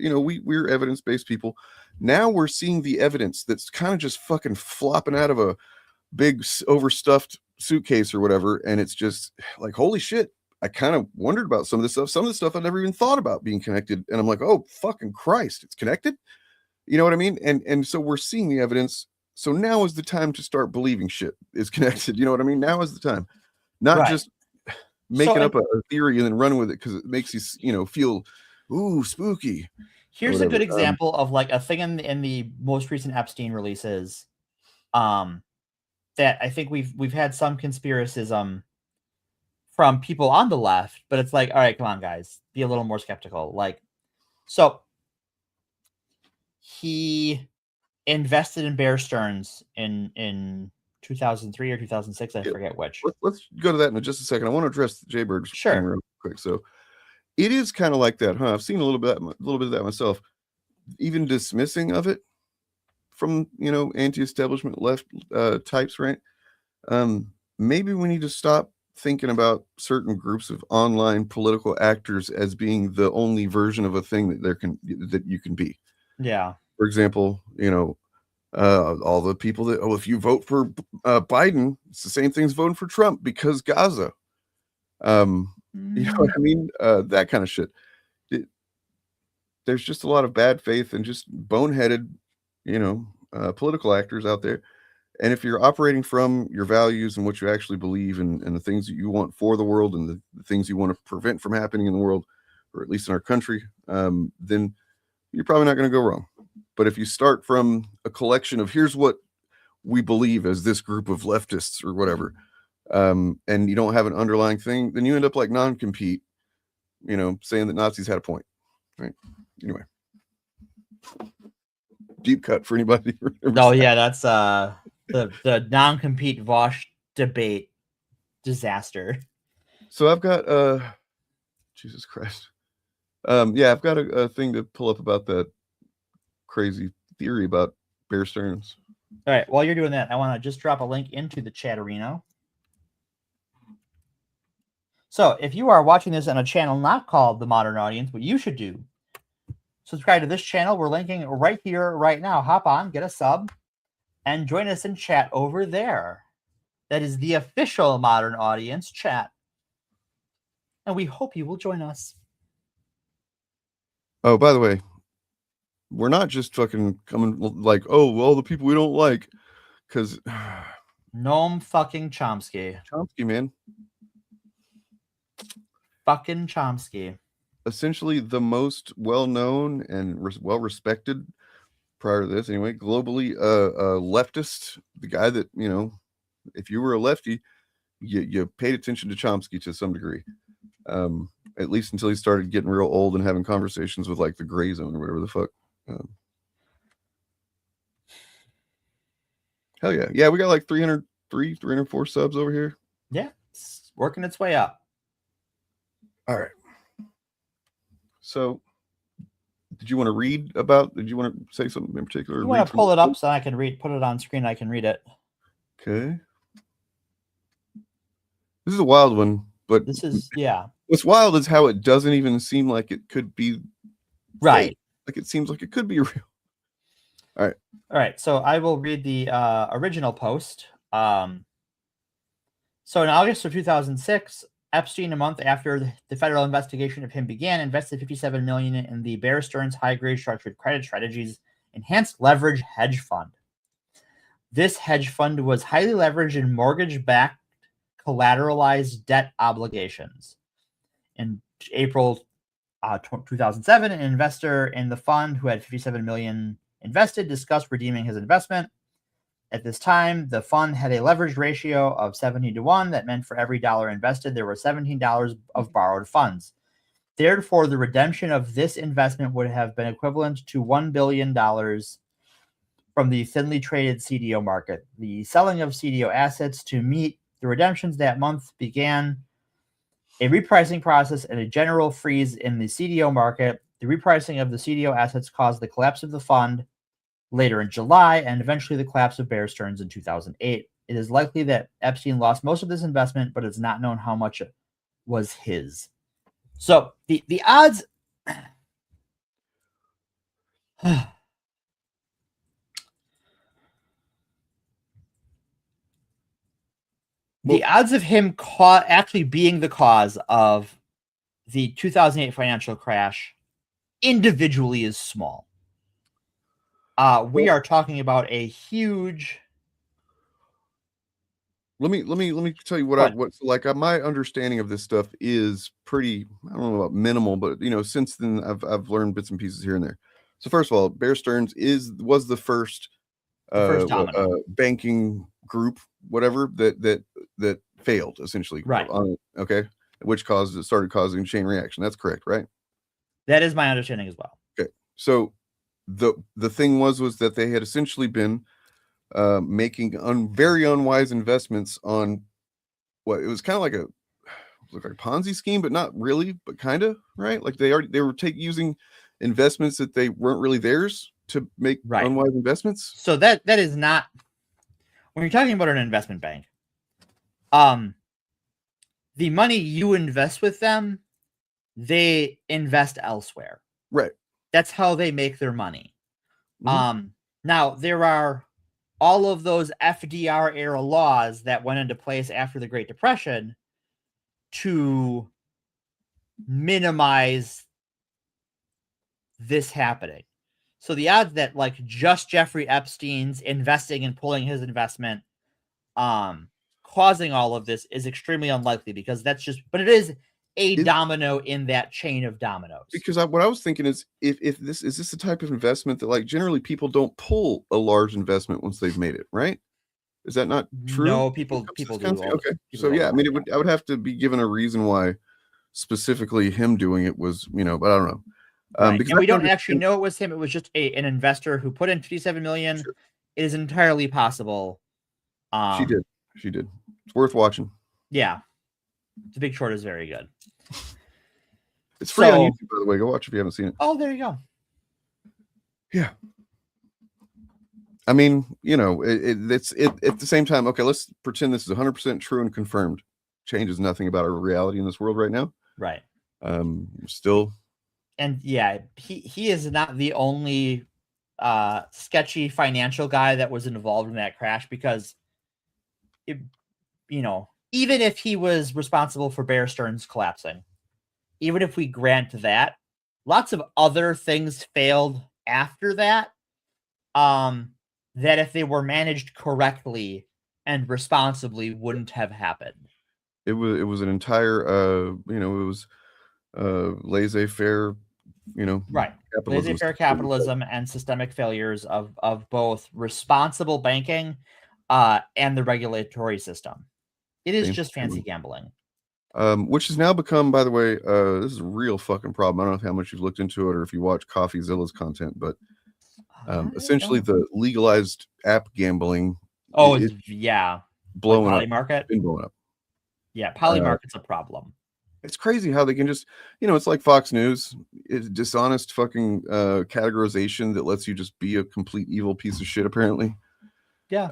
we're evidence-based people. Now we're seeing the evidence that's kind of just fucking flopping out of a big overstuffed suitcase or whatever, and it's just like, holy shit, I kind of wondered about some of the stuff I never even thought about being connected, and I'm like, oh fucking Christ, it's connected. You know what I mean? And so we're seeing the evidence, so now is the time to start believing shit is connected. You know what I mean? Now is the time, not Right. just making up a theory and then running with it because it makes you feel spooky. Here's a good example of like a thing in the most recent Epstein releases that I think we've had some conspiracism from people on the left, but it's like, all right, come on, guys, be a little more skeptical. Like, so he invested in Bear Stearns in 2003 or 2006, I forget which. Let's go to that in just a second. I want to address the Jaybird's thing real quick. So it is kind of like that, huh? I've seen a little bit of that myself. Even dismissing of it from anti-establishment left types, right? Maybe we need to stop thinking about certain groups of online political actors as being the only version of a thing that you can be. Yeah. For example, all the people that, if you vote for Biden, it's the same thing as voting for Trump because Gaza. You know what I mean? That kind of shit. There's just a lot of bad faith and just boneheaded, political actors out there. And if you're operating from your values and what you actually believe and the things that you want for the world and the things you want to prevent from happening in the world, or at least in our country, then you're probably not going to go wrong. But if you start from a collection of here's what we believe as this group of leftists or whatever, and you don't have an underlying thing, then you end up like non-compete, saying that Nazis had a point. Right. Anyway. Deep cut for anybody. Oh yeah, that's the non-compete Vosh debate disaster. So I've got Jesus Christ. I've got a thing to pull up about that crazy theory about Bear Stearns. All right, while you're doing that, I want to just drop a link into the chat arena. So if you are watching this on a channel not called The Modern Audience, what you should do, subscribe to this channel. We're linking right here, right now. Hop on, get a sub, and join us in chat over there. That is the official Modern Audience chat. And we hope you will join us. Oh, by the way, we're not just fucking coming like, oh, well, the people we don't like, because Noam fucking Chomsky. Chomsky, man. Fucking Chomsky. Essentially the most well-known and well-respected, prior to this anyway, globally, leftist, the guy that, if you were a lefty, you paid attention to Chomsky to some degree. At least until he started getting real old and having conversations with like the gray zone or whatever the fuck. Hell yeah. Yeah, we got like 304 subs over here. Yeah, it's working its way up. All right. So Did you want to read about? Did you want to say something in particular? You want to pull it up so I can put it on screen. I can read it. Okay. This is a wild one, but This is what's wild is how it doesn't even seem like it could be right. fake. Like it seems like it could be real. All right. So I will read the original post. So in August of 2006, Epstein, a month after the federal investigation of him began, invested $57 million in the Bear Stearns high-grade structured credit strategies enhanced leverage hedge fund. This hedge fund was highly leveraged in mortgage-backed collateralized debt obligations. In April 2007, an investor in the fund who had $57 million invested discussed redeeming his investment. At this time, the fund had a leverage ratio of 70-1. That meant for every dollar invested, there were $17 of borrowed funds. Therefore, the redemption of this investment would have been equivalent to $1 billion from the thinly traded CDO market. The selling of CDO assets to meet the redemptions that month began a repricing process and a general freeze in the CDO market. The repricing of the CDO assets caused the collapse of the fund later in July and eventually the collapse of Bear Stearns in 2008. It is likely that Epstein lost most of this investment, but it's not known how much was his. So the odds the odds of him actually being the cause of the 2008 financial crash individually is small. We are talking about a huge. Let me tell you my understanding of this stuff is pretty, I don't know about minimal, but since then I've learned bits and pieces here and there. So first of all, Bear Stearns was the first banking group, whatever, that failed essentially. Right. Okay. Which started causing chain reaction. That's correct, right? That is my understanding as well. Okay. So the thing was that they had essentially been making very unwise investments on what it was kind of like a Ponzi scheme, but not really, but kind of, right? Like they were using investments that they weren't really theirs to make unwise investments. So that is not, when you're talking about an investment bank, the money you invest with them, they invest elsewhere. Right. That's how they make their money. Mm-hmm. Now there are all of those FDR era laws that went into place after the Great Depression to minimize this happening. So the odds that just Jeffrey Epstein's investing and pulling his investment causing all of this is extremely unlikely, because but it is a domino in that chain of dominoes. Because what I was thinking is, if this is the type of investment that generally people don't pull a large investment once they've made it, right? Is that not true? No, people do. Okay. So yeah, I mean, I would have to be given a reason why specifically him doing it was, but I don't know. Because and we don't actually know it was him. It was just an investor who put in $57 million. Sure. It is entirely possible. She did. It's worth watching. Yeah. The Big Short is very good. It's free on YouTube, by the way. Go watch if you haven't seen it. Oh, there you go. Yeah. I mean, it's at the same time. Okay, let's pretend this is 100% true and confirmed. Changes nothing about our reality in this world right now. Right. Still. And yeah, he is not the only sketchy financial guy that was involved in that crash, because even if he was responsible for Bear Stearns collapsing, even if we grant that, lots of other things failed after that, that if they were managed correctly and responsibly wouldn't have happened. It was an entire, it was laissez-faire, right. Laissez-faire capitalism and systemic failures of both responsible banking and the regulatory system. It is just fancy gambling. Which has now become, by the way, this is a real fucking problem. I don't know how much you've looked into it or if you watch CoffeeZilla's content, but essentially the legalized app gambling. Oh, is yeah. Blowing Polymarket? Been blowing up. Yeah, Polymarket's a problem. It's crazy how they can just, it's like Fox News. It's dishonest fucking categorization that lets you just be a complete evil piece of shit, apparently. Yeah.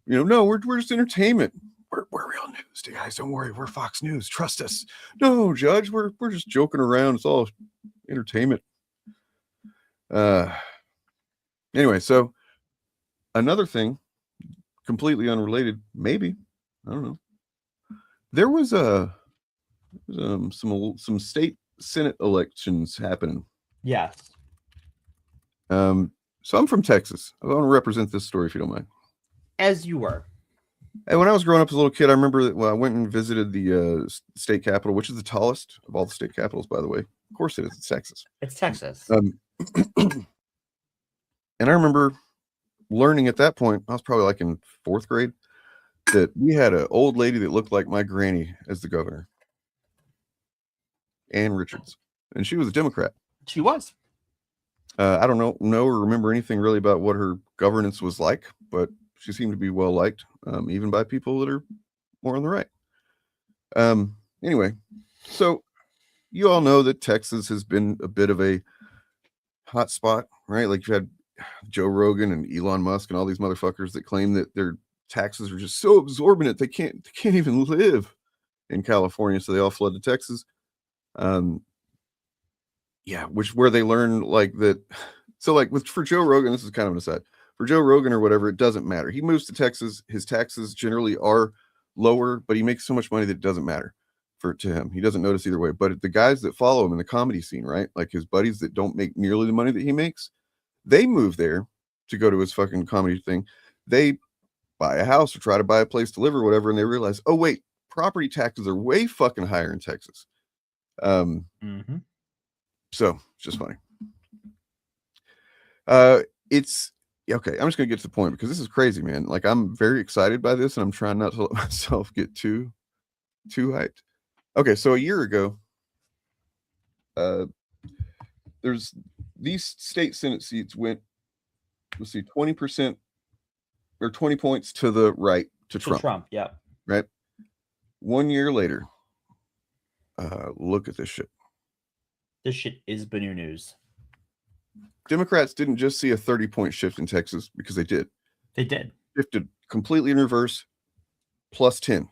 No, we're just entertainment. We're real news, you guys. Don't worry, we're Fox News. Trust us. No, Judge, we're just joking around. It's all entertainment. Anyway, so another thing, completely unrelated, maybe, I don't know. There was some state Senate elections happening. Yes. So I'm from Texas. I want to represent this story if you don't mind. As you were. And when I was growing up as a little kid, I remember that I went and visited the state capitol, which is the tallest of all the state capitals, by the way. Of course it is. It's Texas. It's Texas. And I remember learning at that point, I was probably like in 4th grade, that we had an old lady that looked like my granny as the governor. Ann Richards. And she was a Democrat. She was. I don't know or remember anything really about what her governance was like, but she seemed to be well liked, even by people that are more on the right. Anyway, so you all know that Texas has been a bit of a hot spot, right? Like you had Joe Rogan and Elon Musk and all these motherfuckers that claim that their taxes are just so exorbitant they can't even live in California, so they all flood to Texas. Where they learn like that. So like for Joe Rogan, this is kind of an aside. For Joe Rogan or whatever, it doesn't matter. He moves to Texas. His taxes generally are lower, but he makes so much money that it doesn't matter to him. He doesn't notice either way. But the guys that follow him in the comedy scene, right? Like his buddies that don't make nearly the money that he makes, they move there to go to his fucking comedy thing. They buy a house or try to buy a place to live or whatever, and they realize, oh wait, property taxes are way fucking higher in Texas. So it's just funny. It's okay. I'm just gonna get to the point because this is crazy, man. Like I'm very excited by this, and I'm trying not to let myself get too hyped. Okay, so a year ago, there's these state Senate seats went, let's see, 20% or 20 points to the right to Trump. Yeah. Right. 1 year later, look at this shit. This shit is Banu news. Democrats didn't just see a 30-point shift in Texas because they did. They did. Shifted completely in reverse, plus 10.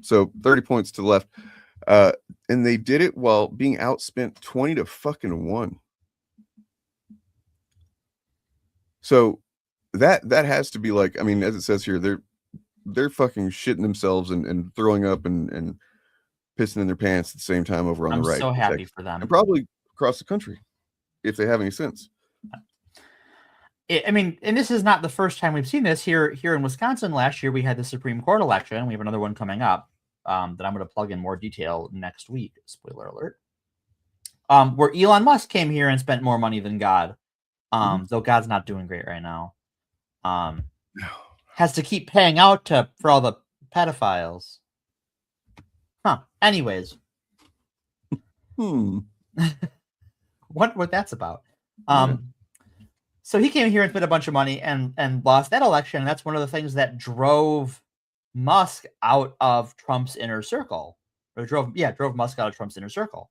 So 30 points to the left. And they did it while being outspent 20 to fucking 1. So that has to be like, I mean, as it says here, they're fucking shitting themselves and throwing up and pissing in their pants at the same time over on the right. I'm so happy for them. And probably across the country, if they have any sense. I mean, and this is not the first time we've seen this here in Wisconsin. Last year, we had the Supreme Court election. We have another one coming up that I'm going to plug in more detail next week. Spoiler alert. Where Elon Musk came here and spent more money than God. Though God's not doing great right now. Has to keep paying out for all the pedophiles. Huh. Anyways. What that's about. So he came here and spent a bunch of money and lost that election. And that's one of the things that drove Musk out of Trump's inner circle. Or drove Musk out of Trump's inner circle.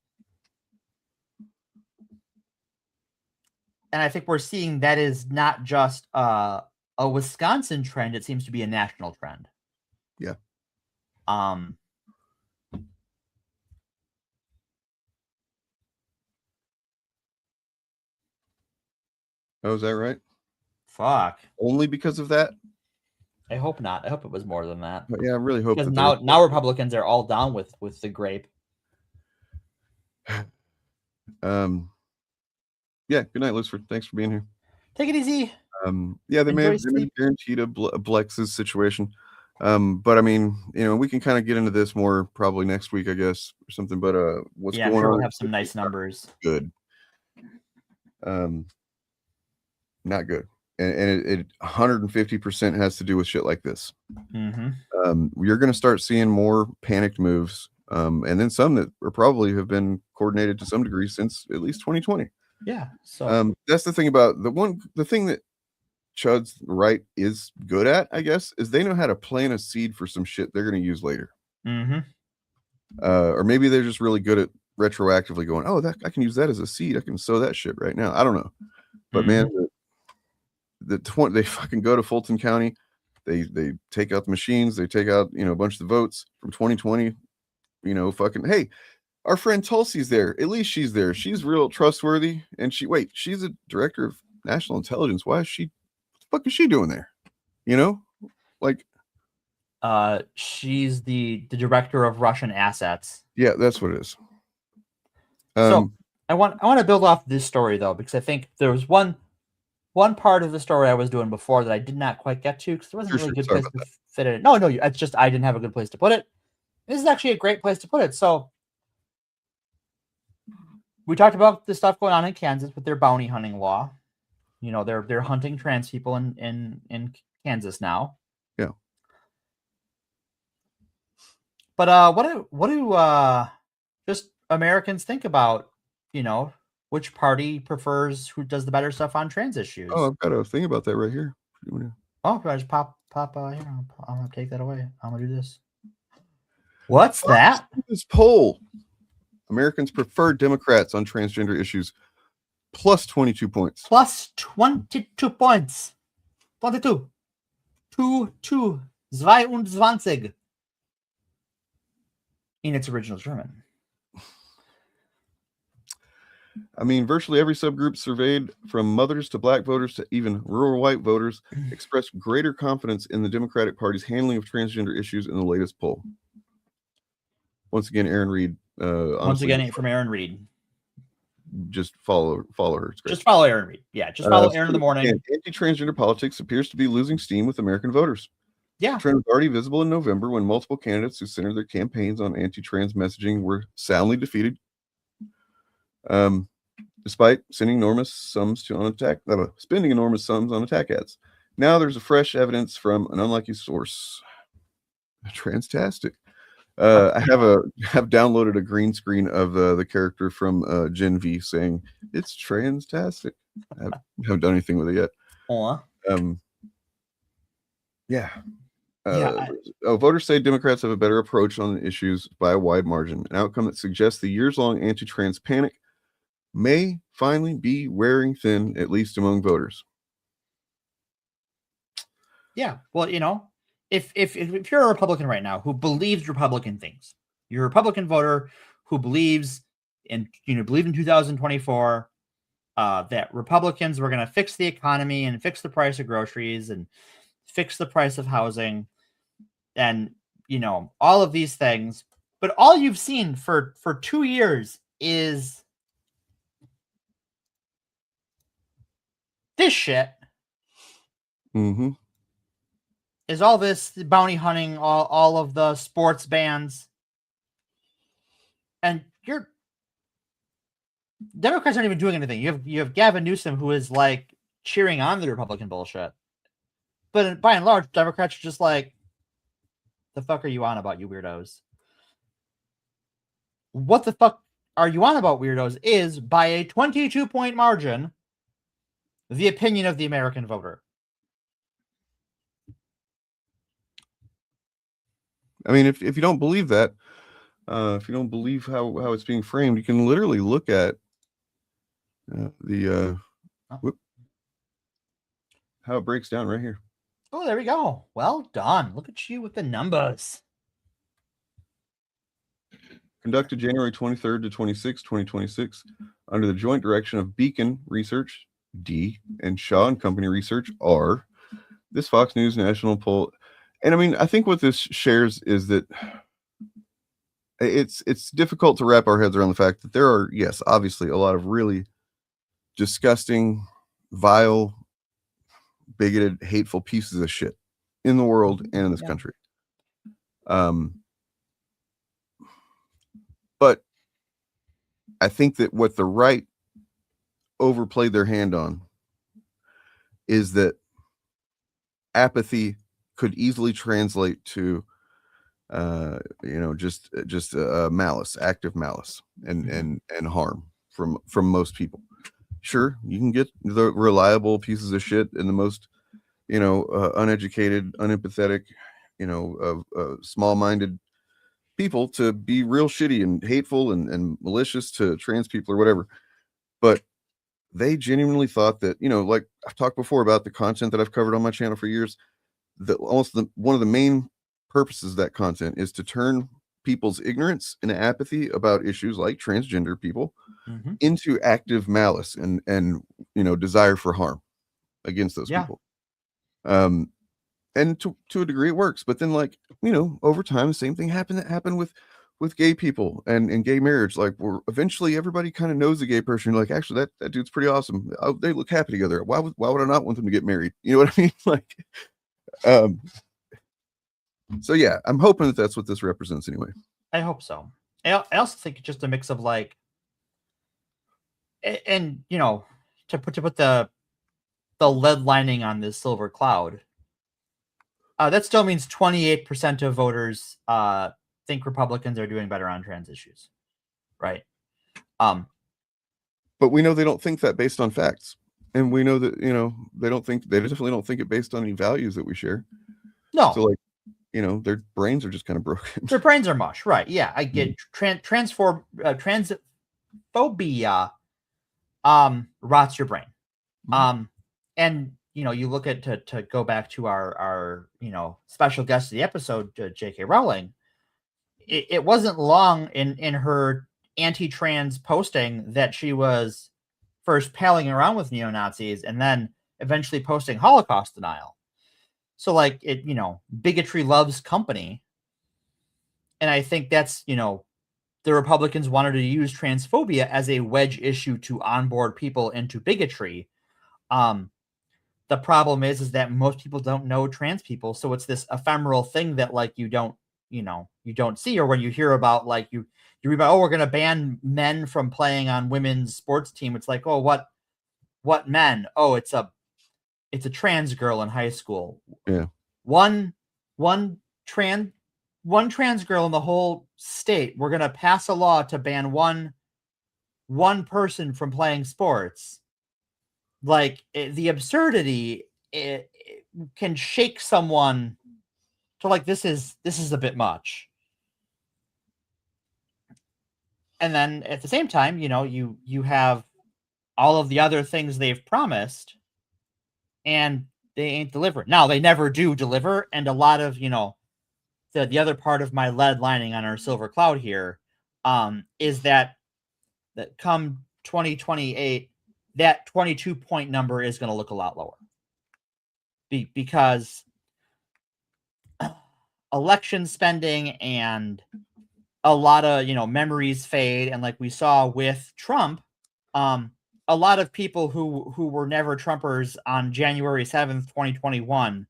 And I think we're seeing that is not just a Wisconsin trend. It seems to be a national trend. Yeah. Oh, is that right? Fuck. Only because of that? I hope not. I hope it was more than that. But yeah, I really hope because that now Republicans are all down with the grape. Yeah, good night, Lucifer. Thanks for being here. Take it easy. Yeah, they may have guaranteed a Blex's situation. But I mean, we can kind of get into this more probably next week, I guess, or something. But what's going on? We'll have some nice numbers. Good. Not good. And it 150% has to do with shit like this. You're going to start seeing more panicked moves, and then some that are probably have been coordinated to some degree since at least 2020. Yeah. So that's the thing about the thing that Chud's right is good at, I guess, is they know how to plant a seed for some shit they're going to use later. Or maybe they're just really good at retroactively going, oh, that I can use that as a seed. I can sow that shit right now. I don't know. But man, they fucking go to Fulton County. They take out the machines. They take out, a bunch of the votes from 2020. Fucking, hey, our friend Tulsi's there. At least she's there. She's real trustworthy. And she's a director of national intelligence. What the fuck is she doing there? Like, she's the director of Russian assets. Yeah, that's what it is. So I want to build off this story though, because I think there was one part of the story I was doing before that I did not quite get to because there wasn't really a good place to fit it in. No, it's just I didn't have a good place to put it. This is actually a great place to put it. So we talked about the stuff going on in Kansas with their bounty hunting law. They're hunting trans people in Kansas now. Yeah. But what do just Americans think about, which party prefers who does the better stuff on trans issues? Oh, I've got a thing about that right here. Oh, can I just pop here? I'm gonna take that away. I'm gonna do this. What's that? This poll. Americans prefer Democrats on transgender issues. Plus 22 points. Plus 22 points. 22. 22. In its original German. I mean, virtually every subgroup surveyed, from mothers to black voters to even rural white voters, expressed greater confidence in the Democratic Party's handling of transgender issues in the latest poll. Once again, Aaron Reed. Once again, from Aaron Reed. Just follow her. Just follow Aaron Reed. Yeah, just follow Aaron in the morning. Anti-transgender politics appears to be losing steam with American voters. Yeah. The trend was already visible in November when multiple candidates who centered their campaigns on anti-trans messaging were soundly defeated. Despite spending enormous sums on attack ads. Now there's a fresh evidence from an unlikely source. Transtastic. I have downloaded a green screen of the character from Gen V saying it's transtastic. I haven't done anything with it yet. Yeah. Voters say Democrats have a better approach on the issues by a wide margin, an outcome that suggests the years-long anti-trans panic may finally be wearing thin, at least among voters. Yeah, well, if you're a Republican right now who believes Republican things, you're a Republican voter who believes in 2024 that Republicans were going to fix the economy and fix the price of groceries and fix the price of housing and all of these things, but all you've seen for 2 years is this shit. Mm-hmm. Is all this bounty hunting, all of the sports bans, and Democrats aren't even doing anything. You have Gavin Newsom, who is like cheering on the Republican bullshit, but by and large, Democrats are just like, the fuck are you on about, you weirdos? What the fuck are you on about, weirdos? Is by a 22-point margin the opinion of the American voter. I mean, if you don't believe that, if you don't believe how it's being framed, you can literally look at how it breaks down right here. Oh, there we go. Well done. Look at you with the numbers. Conducted January 23rd to 26, 2026, under the joint direction of Beacon Research, D, and Shaw and Company Research, R. This Fox News national poll. And I mean, I think what this shares is that it's difficult to wrap our heads around the fact that there are, yes, obviously a lot of really disgusting, vile, bigoted, hateful pieces of shit in the world and in this country. But I think that what the right overplayed their hand on is that apathy could easily translate to just malice, active malice and harm from most people. Sure, you can get the reliable pieces of shit and the most uneducated, unempathetic, small-minded people to be real shitty and hateful and malicious to trans people or whatever. But they genuinely thought that, like I've talked before about the content that I've covered on my channel for years, that one of the main purposes of that content is to turn people's ignorance and apathy about issues like transgender people into active malice and desire for harm against those people. And to a degree it works, but then over time the same thing happened with gay people and gay marriage. Like, we're eventually everybody kind of knows a gay person. You're like, actually that dude's pretty awesome. They look happy together. Why would I not want them to get married? You know what I mean? Like, so yeah, I'm hoping that that's what this represents anyway. I hope so. I also think it's just a mix of and to put the lead lining on this silver cloud. That still means 28% of voters think Republicans are doing better on trans issues, right? But we know they don't think that based on facts, and we know that they definitely don't think it based on any values that we share. No, so their brains are just kind of broken. Their brains are mush, right? Yeah, I get transphobia rots your brain. And you look at to go back to our special guest of the episode, J.K. Rowling. It wasn't long in her anti-trans posting that she was first palling around with neo-Nazis and then eventually posting Holocaust denial. So bigotry loves company. And I think that's, the Republicans wanted to use transphobia as a wedge issue to onboard people into bigotry. The problem is that most people don't know trans people. So it's this ephemeral thing that you don't see, or when you hear about you read about, oh, we're going to ban men from playing on women's sports team. It's like, oh, what men? Oh, it's a trans girl in high school. Yeah. One trans girl in the whole state. We're going to pass a law to ban one person from playing sports. The absurdity, it can shake someone to this is a bit much. And then at the same time, you have all of the other things they've promised and they ain't delivering. Now, they never do deliver. And a lot of, the other part of my lead lining on our silver cloud here is that come 2028, that 22-point number is going to look a lot lower. Because election spending and a lot of, memories fade. And like we saw with Trump, a lot of people who were never Trumpers on January 7th, 2021,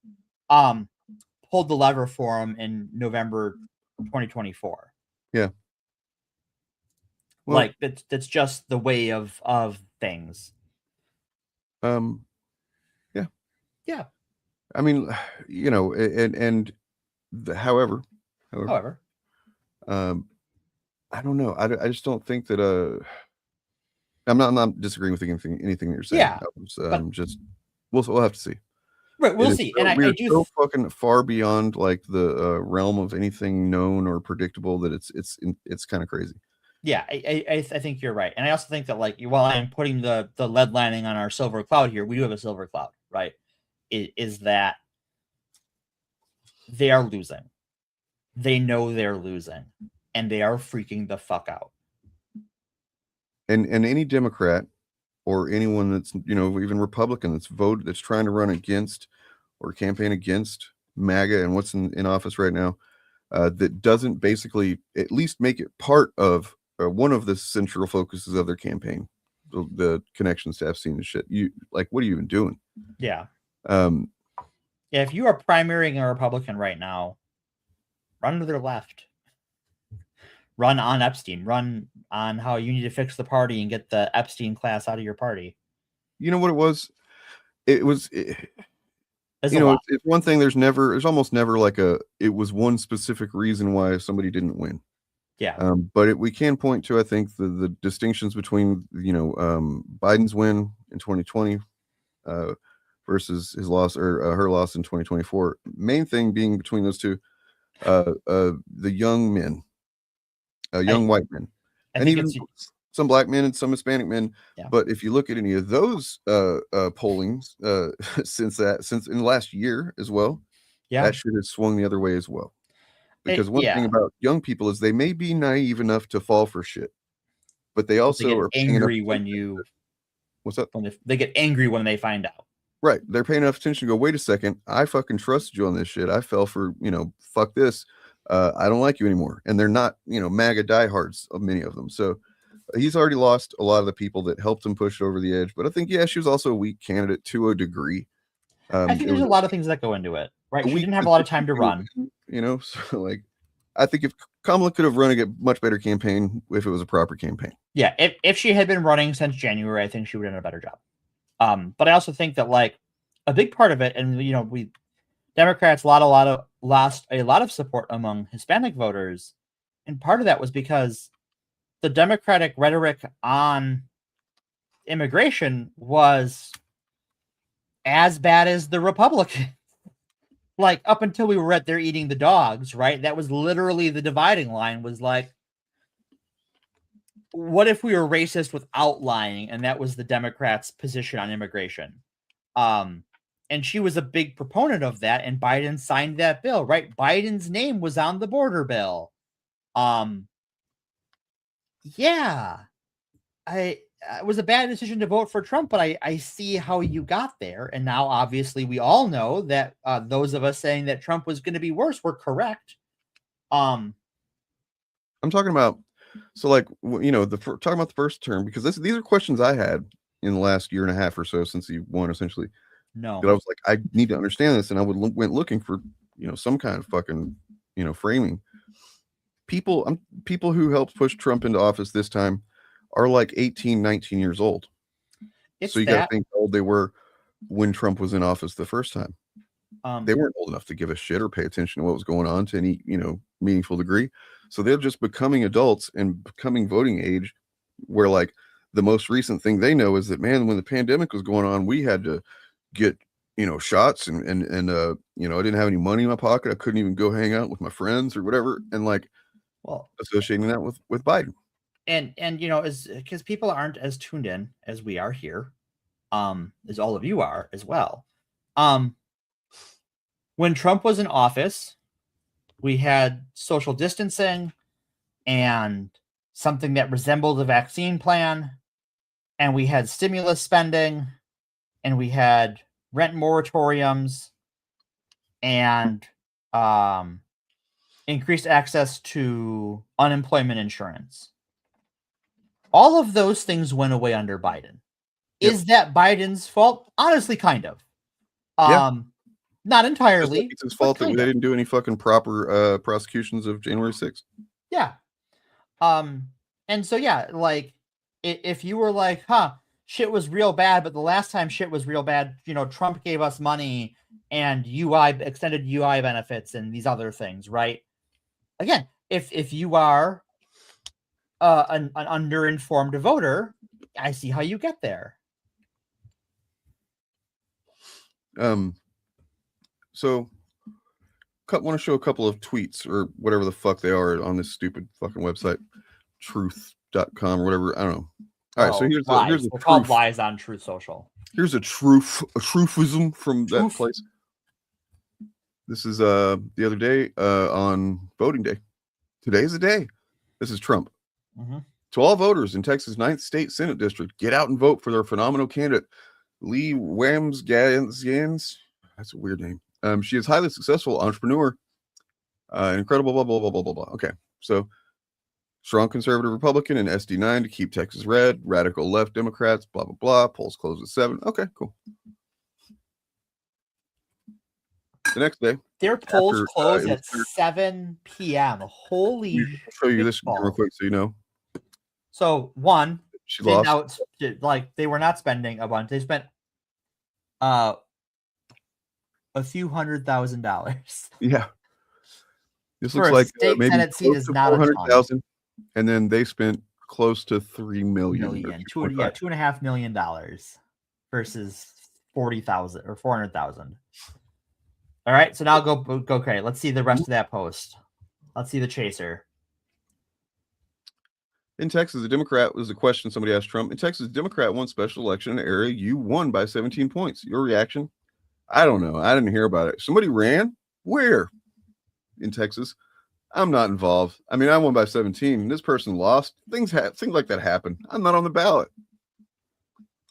pulled the lever for him in November 2024. Yeah. Well, that's just the way of things. Yeah. Yeah. I mean, however, I don't know. I just don't think that I'm not disagreeing with anything that you're saying. Yeah. We'll have to see. Right, we'll see. And I do so fucking far beyond the realm of anything known or predictable that it's kind of crazy. Yeah, I think you're right. And I also think that while I'm putting the lead lining on our silver cloud here, we do have a silver cloud, right? Is that they are losing. They know they're losing, and they are freaking the fuck out. And any Democrat or anyone that's, even Republican that's trying to run against or campaign against MAGA and what's in office right now, that doesn't basically at least make it part of one of the central focuses of their campaign, the connections to Epstein and shit. What are you even doing? Yeah. Yeah, if you are primarying a Republican right now, run to their left. Run on Epstein. Run on how you need to fix the party and get the Epstein class out of your party. You know what it was? It's one thing. There's almost never it was one specific reason why somebody didn't win. Yeah. But we can point to, I think, the distinctions between, Biden's win in 2020 versus his loss or her loss in 2024. Main thing being between those two, the young men young white men, I and think even it's some black men and some Hispanic men. Yeah. But if you look at any of those pollings since in the last year as well, yeah. that shit has swung the other way as well. Because one thing Yeah. about young people is they may be naive enough to fall for shit, but they They also get are paying enough angry when attention what's up? they get angry when they find out. Right. They're paying enough attention to go, wait a second, I fucking trusted you on this shit. I fell for, fuck this. I don't like you anymore. And they're not, MAGA diehards of many of them. So he's already lost a lot of the people that helped him push it over the edge. But I think, she was also a weak candidate to a degree. I think there's a lot of things that go into it, right? She didn't have a lot of time to run. So like, I think if Kamala could have run a much better campaign if it was a proper campaign. Yeah, if she had been running since January, I think she would have done a better job. But I also think that like a big part of it, and we Democrats lost a lot of support among Hispanic voters, and part of that was because the Democratic rhetoric on immigration was as bad as the Republican. Like up until we were at there eating the dogs, right? That was literally the dividing line. Was like, what if we were racist without lying? And that was the Democrats' position on immigration. And she was a big proponent of that, and Biden signed that bill, right? Biden's name was on the border bill. Yeah, it was a bad decision to vote for Trump, but I see how you got there. And now, obviously, we all know that those of us saying that Trump was going to be worse were correct. I'm talking about, so like, talking about the first term, because these are questions I had in the last year and a half or so since he won, essentially. No, that I was like, I need to understand this, and I went looking for some kind of fucking framing. People who helped push Trump into office this time are like 18, 19 years old. So you got to think how old they were when Trump was in office the first time. They weren't old enough to give a shit or pay attention to what was going on to any meaningful degree. So they're just becoming adults and becoming voting age, where like the most recent thing they know is that, man, when the pandemic was going on, we had to get shots and I didn't have any money in my pocket. I couldn't even go hang out with my friends or whatever, and like, well, associating that with Biden, and is because people aren't as tuned in as we are here, as all of you are as well. When Trump was in office, we had social distancing and something that resembled a vaccine plan, and we had stimulus spending, and we had rent moratoriums, and increased access to unemployment insurance. All of those things went away under Biden. Yep. Is that Biden's fault? Honestly, kind of. Not entirely. It's his fault that they didn't do any fucking proper prosecutions of January 6th. Yeah. And so, yeah, like, if you were like, shit was real bad, but the last time shit was real bad, Trump gave us money and extended UI benefits and these other things, right? Again, if you are an underinformed voter, I see how you get there. So want to show a couple of tweets or whatever the fuck they are on this stupid fucking website, truth.com or whatever. I don't know. All right, so here's a We're called lies on Truth Social. Here's a truthism from that place. This is the other day on voting day. Today's the day. This is Trump. Mm-hmm. To all voters in Texas 9th State Senate District, get out and vote for their phenomenal candidate, Lee Wamsgans. That's a weird name. She is highly successful entrepreneur, incredible, blah, blah, blah, blah, blah, blah. Okay, so strong conservative Republican and SD9 to keep Texas red, radical left Democrats, blah, blah, blah. Polls close at 7. Okay, cool. The next day, their polls close at 7 p.m. Holy! I'll show you this real quick so you know. So one, she lost. Like they were not spending a bunch. They spent a few $100,000. Yeah, this looks like maybe Senate seat is not 400,000, and then they spent close to $3 million. $2.5 million versus 40,000 or 400,000. All right, so now go. Okay, let's see the rest of that post. Let's see the chaser. In Texas, a Democrat was the question somebody asked Trump. In Texas, a Democrat won special election in an area you won by 17 points. Your reaction? I don't know. I didn't hear about it. Somebody ran? Where? In Texas. I'm not involved. I mean, I won by 17. This person lost. Things like that happen. I'm not on the ballot.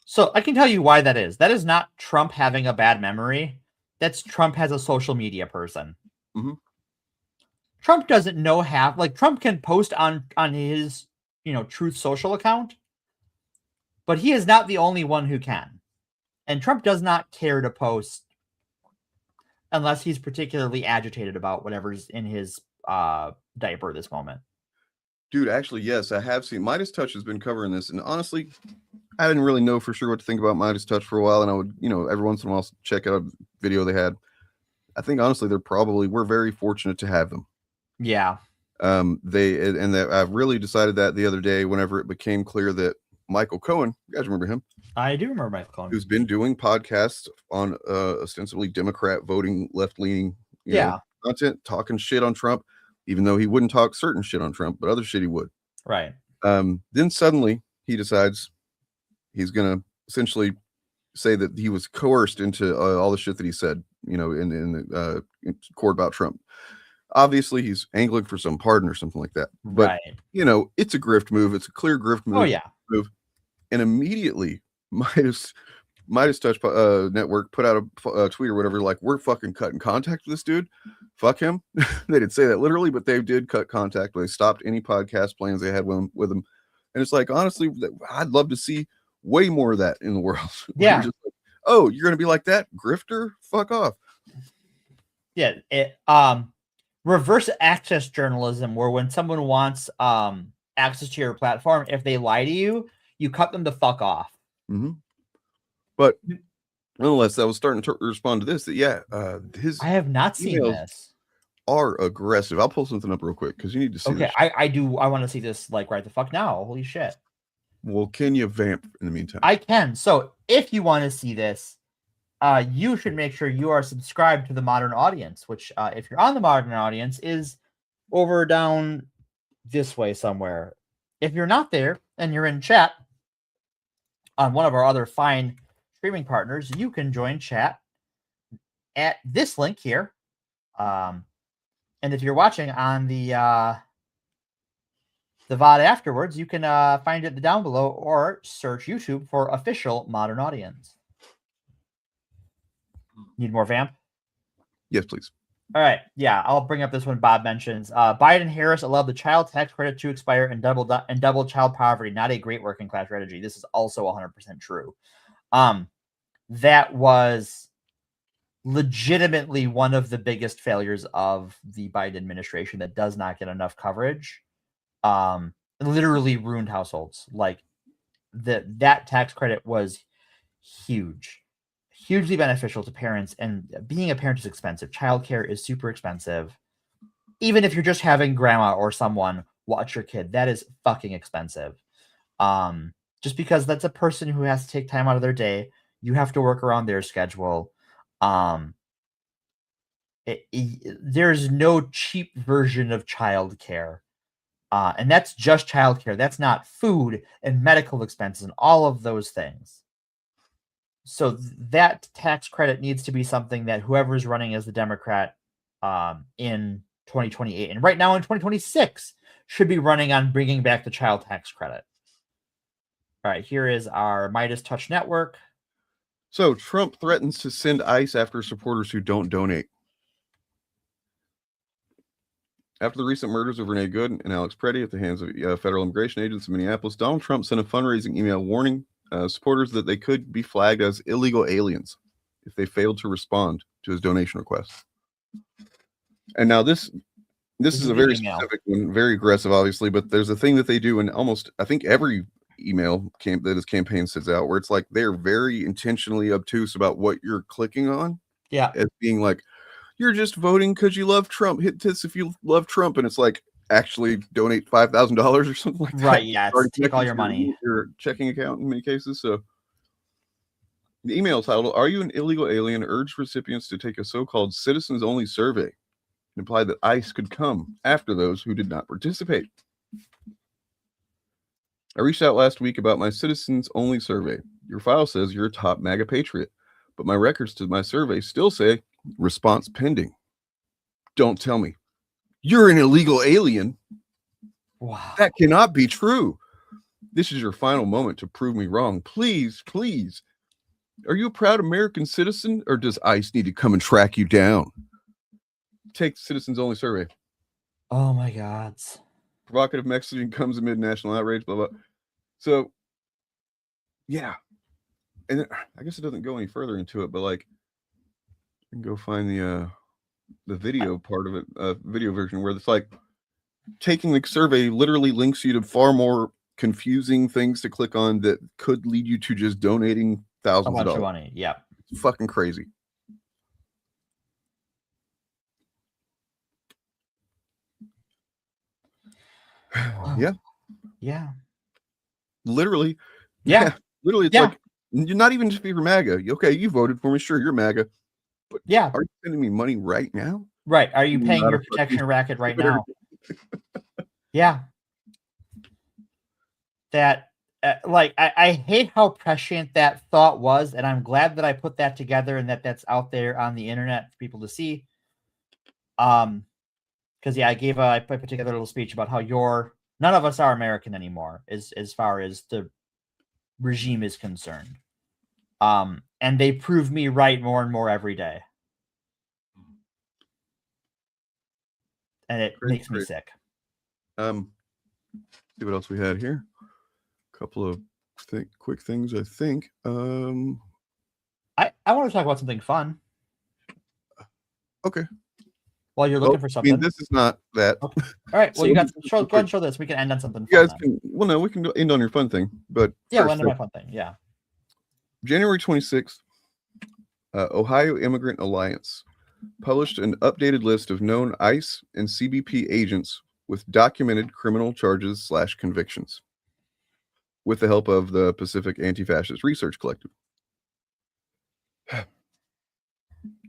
So I can tell you why that is. That is not Trump having a bad memory. That's Trump has a social media person. Mm-hmm. Trump doesn't know half. Like Trump can post on his Truth Social account, but he is not the only one who can. And Trump does not care to post unless he's particularly agitated about whatever's in his diaper at this moment. Dude, actually, yes, I have seen. Midas Touch has been covering this, and honestly, I didn't really know for sure what to think about Midas Touch for a while, and I would, every once in a while check out a video they had. I think honestly, we're very fortunate to have them. Yeah. I've really decided that the other day whenever it became clear that Michael Cohen, you guys remember him? I do remember Michael Cohen, who's been doing podcasts on ostensibly Democrat voting, left-leaning, content, talking shit on Trump, even though he wouldn't talk certain shit on Trump, but other shit he would. Right. Then suddenly he decides he's going to essentially say that he was coerced into all the shit that he said, in the court about Trump. Obviously, he's angling for some pardon or something like that. But, right. It's a grift move. It's a clear grift move. Oh, yeah. And immediately, Midas Touch Network put out a tweet or whatever, like, we're fucking cutting contact with this dude. Fuck him. They didn't say that literally, but they did cut contact. They stopped any podcast plans they had with him. And it's like, honestly, I'd love to see way more of that in the world. Yeah. Just like, oh, you're going to be like that? Grifter? Fuck off. Yeah. Reverse access journalism, where when someone wants access to your platform, if they lie to you, you cut them the fuck off. Mm-hmm. But nonetheless, I was starting to respond to this. That his I have not seen this. Are aggressive. I'll pull something up real quick because you need to see. Okay, I do. I want to see this like right the fuck now. Holy shit. Well, can you vamp in the meantime? I can. So if you want to see this, you should make sure you are subscribed to the Modern Audience, which if you're on the Modern Audience is over down this way somewhere. If you're not there and you're in chat on one of our other fine streaming partners, you can join chat at this link here. And if you're watching on the VOD afterwards, you can find it down below or search YouTube for official Modern Audience. Need more vamp? Yes, please. All right. Yeah, I'll bring up this one Bob mentions. Biden Harris allowed the child tax credit to expire and double child poverty. Not a great working class strategy. This is also 100% true. That was legitimately one of the biggest failures of the Biden administration that does not get enough coverage. Literally ruined households. Like that tax credit was huge. Hugely beneficial to parents, and being a parent is expensive. Childcare is super expensive. Even if you're just having grandma or someone watch your kid, that is fucking expensive. Just because that's a person who has to take time out of their day. You have to work around their schedule. There's no cheap version of childcare. And that's just childcare. That's not food and medical expenses and all of those things. So that tax credit needs to be something that whoever's running as the Democrat in 2028 and right now in 2026 should be running on bringing back the child tax credit. All right, here is our Midas Touch Network. So Trump threatens to send ICE after supporters who don't donate. After the recent murders of Renee Good and Alex Preddy at the hands of federal immigration agents in Minneapolis, Donald Trump sent a fundraising email warning supporters that they could be flagged as illegal aliens if they failed to respond to his donation request. And now this is a very specific one, very aggressive, obviously, but there's a thing that they do in almost, I think, every email that his campaign sends out, where it's like they're very intentionally obtuse about what you're clicking on. Yeah. As being like, you're just voting because you love Trump. Hit this if you love Trump. And it's like, actually donate $5,000 or something like that. Right, yeah. Take all your money. Your checking account in many cases. So the email title, "Are you an illegal alien?" urged recipients to take a so-called citizens only survey and implied that ICE could come after those who did not participate. I reached out last week about my citizens only survey. Your file says you're a top MAGA patriot, but my records to my survey still say response pending. Don't tell me you're an illegal alien. Wow. That cannot be true. This is your final moment to prove me wrong. Please, please. Are you a proud American citizen, or does ICE need to come and track you down? Take the citizens only survey. Oh my God. Provocative messaging comes amid national outrage, blah, blah. So, yeah. And I guess it doesn't go any further into it, but like, you can go find the video part of it, video version, where it's like taking the survey literally links you to far more confusing things to click on that could lead you to just donating thousands of dollars. Money. Yeah. It's fucking crazy. Yeah. Yeah. Literally. Yeah. Literally, it's like, you're not even just for MAGA. Okay, you voted for me. Sure, you're MAGA. But yeah, are you sending me money right now? Right. Are you paying your protection racket right now? Yeah. That, like, I hate how prescient that thought was, and I'm glad that I put that together and that's out there on the internet for people to see. Because yeah, I put together a little speech about how none of us are American anymore, as far as the regime is concerned. And they prove me right more and more every day. And it makes me sick. See what else we had here. A couple of quick things, I think. I want to talk about something fun. Okay. While you're looking for something. I mean, this is not that. Okay. All right. Well, you got go ahead and show this. We can end on something fun. You guys can. Well, no, we can end on your fun thing, but yeah, we'll end on my fun thing. Yeah. January 26th, Ohio Immigrant Alliance published an updated list of known ICE and CBP agents with documented criminal charges / convictions, with the help of the Pacific Anti-Fascist Research Collective.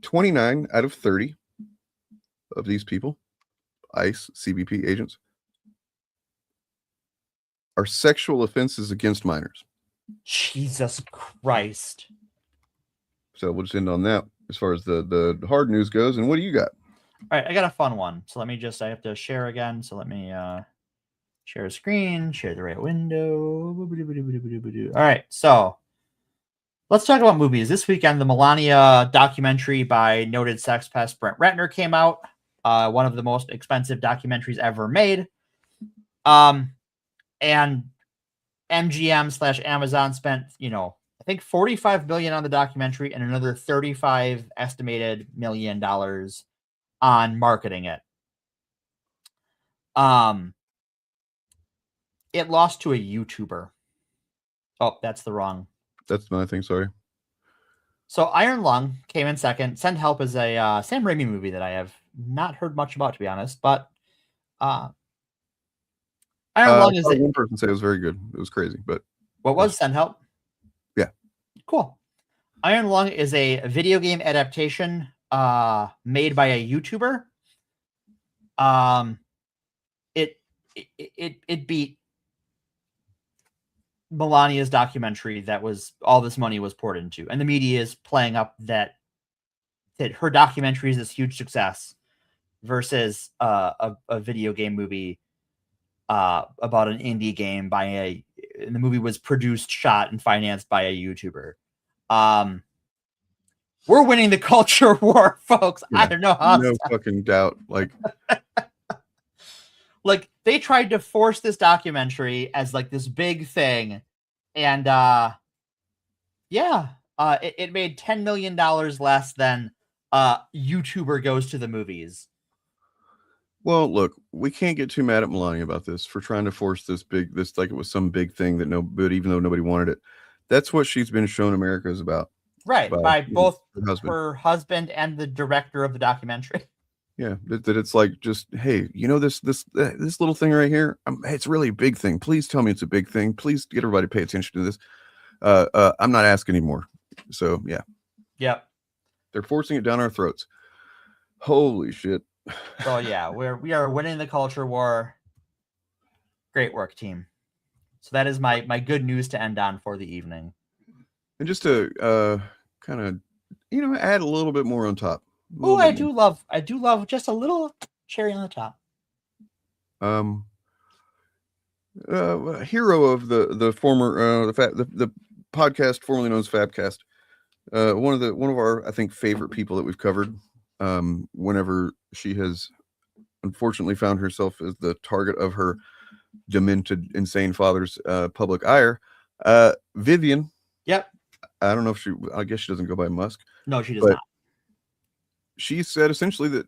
29 out of 30 of these people, ICE, CBP agents, are sexual offenses against minors. Jesus Christ. So we'll just end on that as far as the hard news goes. And what do you got? All right, I got a fun one. So I have to share again. So let me share a screen, share the right window. All right, so let's talk about movies. This weekend, the Melania documentary by noted sex pest Brent Ratner came out. One of the most expensive documentaries ever made. And MGM / Amazon spent, I think $45 million on the documentary and another $35 estimated million on marketing it. It lost to a YouTuber. Oh, that's my thing. Sorry. So Iron Lung came in second. Send Help is a Sam Raimi movie that I have not heard much about, to be honest. But Iron Lung is one person said it was very good. It was crazy, but what was Send Help? Yeah, cool. Iron Lung is a video game adaptation made by a YouTuber. It beat Melania's documentary that was all this money was poured into, and the media is playing up that her documentary is this huge success versus a video game movie about an indie game and the movie was produced, shot, and financed by a YouTuber. We're winning the culture war, folks. Yeah, I don't know how. No fucking doubt. Like they tried to force this documentary as like this big thing, and it made $10 million less than YouTuber goes to the movies. Well, look, we can't get too mad at Melania about this for trying to force this like it was some big thing but even though nobody wanted it. That's what she's been shown America is about. Right, by both her husband and the director of the documentary. Yeah, that it's like, just, hey, this little thing right here, hey, it's really a big thing. Please tell me it's a big thing. Please get everybody to pay attention to this. I'm not asking anymore. So yeah. Yep. They're forcing it down our throats. Holy shit. So yeah, we are winning the culture war. Great work, team. So that is my good news to end on for the evening. And just to kind of, add a little bit more on top. Oh, I do love just a little cherry on the top. Hero of the former the podcast formerly known as Fabcast. One of our, I think, favorite people that we've covered. Whenever she has unfortunately found herself as the target of her demented, insane father's public ire. Vivian. Yep. I don't know if I guess she doesn't go by Musk. No, she does not. She said essentially that,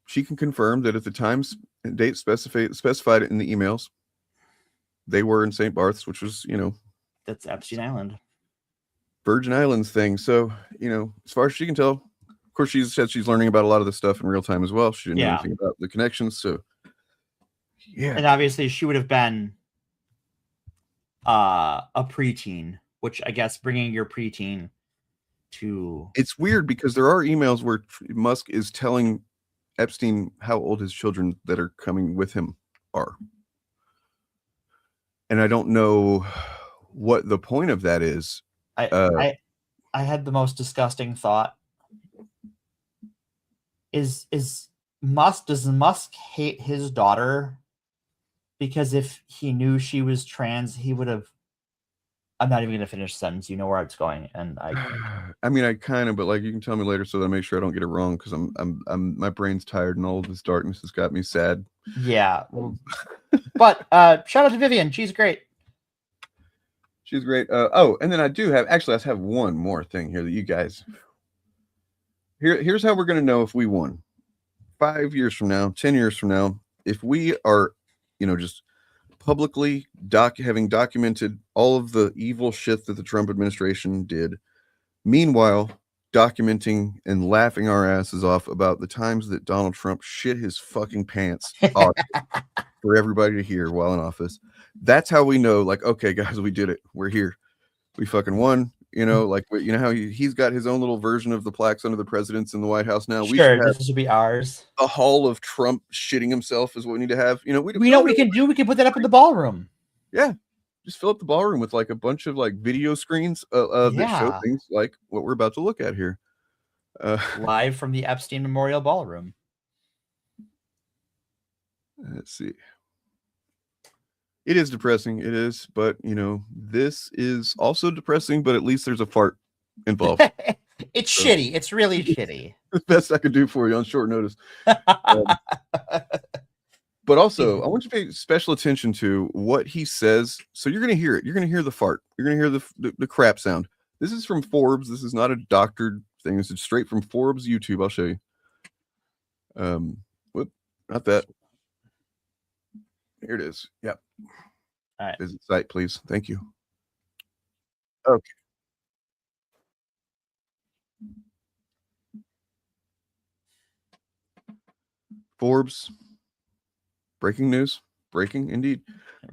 she can confirm that at the times and date specified in the emails, they were in St. Barth's, which was, that's Epstein Island. Virgin Islands thing. So, as far as she can tell, of course, she said she's learning about a lot of this stuff in real time as well. She didn't know anything about the connections. So, yeah. And obviously she would have been a preteen, which I guess bringing your preteen to... It's weird because there are emails where Musk is telling Epstein how old his children that are coming with him are. And I don't know what the point of that is. I had the most disgusting thought. Does Musk hate his daughter because if he knew she was trans, he would have... I'm not even going to finish the sentence. You know where it's going, and I kind of, but like you can tell me later so that I make sure I don't get it wrong because I'm my brain's tired and all of this darkness has got me sad. Yeah, but shout out to Vivian. She's great. She's great. And then I have one more thing here that you guys. Here's how we're gonna know if we won. 5 years from now, 10 years from now, if we are, just publicly having documented all of the evil shit that the Trump administration did, meanwhile documenting and laughing our asses off about the times that Donald Trump shit his fucking pants off for everybody to hear while in office. That's how we know, like, okay, guys, we did it. We're here. We fucking won. How he's got his own little version of the plaques under the presidents in the White House now. Sure, this should be ours. A hall of Trump shitting himself is what we need to have. We know what we can do. We can put that up in the ballroom. Yeah, just fill up the ballroom with like a bunch of like video screens that show things like what we're about to look at here. Live from the Epstein Memorial Ballroom. Let's see. It is depressing. It is, but this is also depressing. But at least there's a fart involved. It's shitty. It's really shitty. The best I could do for you on short notice. But also, I want you to pay special attention to what he says. So you're going to hear it. You're going to hear the fart. You're going to hear the crap sound. This is from Forbes. This is not a doctored thing. This is straight from Forbes YouTube. I'll show you. Not that. Here it is. Yep. All right. Visit site, please. Thank you. Okay. Forbes. Breaking news. Breaking indeed.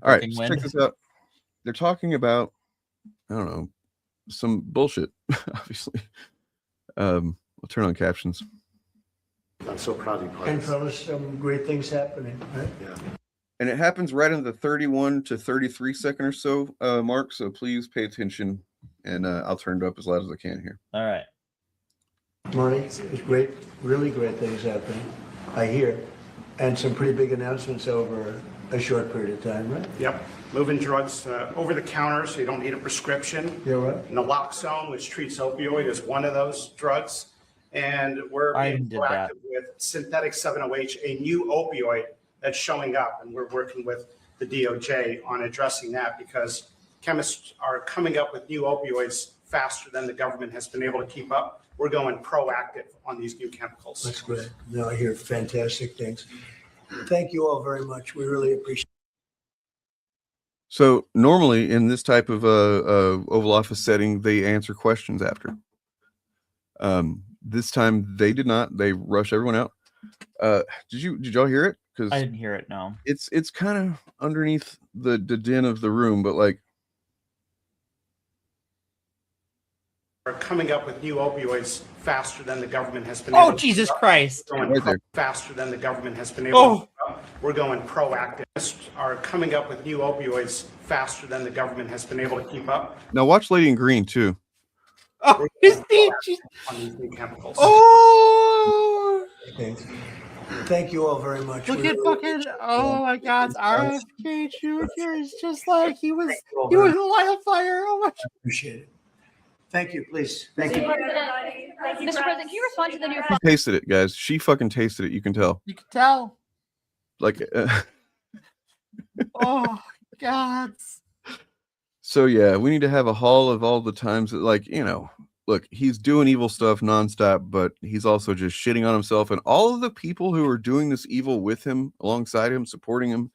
All right. So check this out. They're talking about, I don't know, some bullshit, obviously. I'll turn on captions. I'm so proud of you. And fellas, some great things happening, right? Yeah. And it happens right in the 31 to 33 second or so mark. So please pay attention, and I'll turn it up as loud as I can here. All right. Money is great, really great things happening, I hear. And some pretty big announcements over a short period of time, right? Yep. Moving drugs over the counter so you don't need a prescription. Yeah, right. Naloxone, which treats opioid, is one of those drugs. And we're being proactive with synthetic 7-OH, a new opioid that's showing up. And we're working with the DOJ on addressing that because chemists are coming up with new opioids faster than the government has been able to keep up. We're going proactive on these new chemicals. That's great. No, I hear fantastic things. Thank you all very much. We really appreciate it. So normally in this type of Oval Office setting, they answer questions after. This time they did not. They rushed everyone out. Did y'all hear it? Because I didn't hear it. No. It's kind of underneath the din of the room, but like. Are coming up with new opioids faster than the government has been able to. Oh, Jesus Christ. Faster than the government has been able to. We're going proactive. are coming up with new opioids faster than the government has been able to keep up. Now watch Lady in Green too. Oh, his feet. On these new chemicals. Oh, Thank you all very much. look We at really fucking. Oh my God, RFK Jr. is just like he was a light of fire. Oh my. appreciate it. Thank you, please. Thank you. Mr. President, can you respond to the new? She tasted it, guys. She fucking tasted it. You can tell. You can tell. Like, Oh God. so yeah, we need to have a haul of all the times that, like, look, he's doing evil stuff nonstop, but he's also just shitting on himself and all of the people who are doing this evil with him, alongside him, supporting him.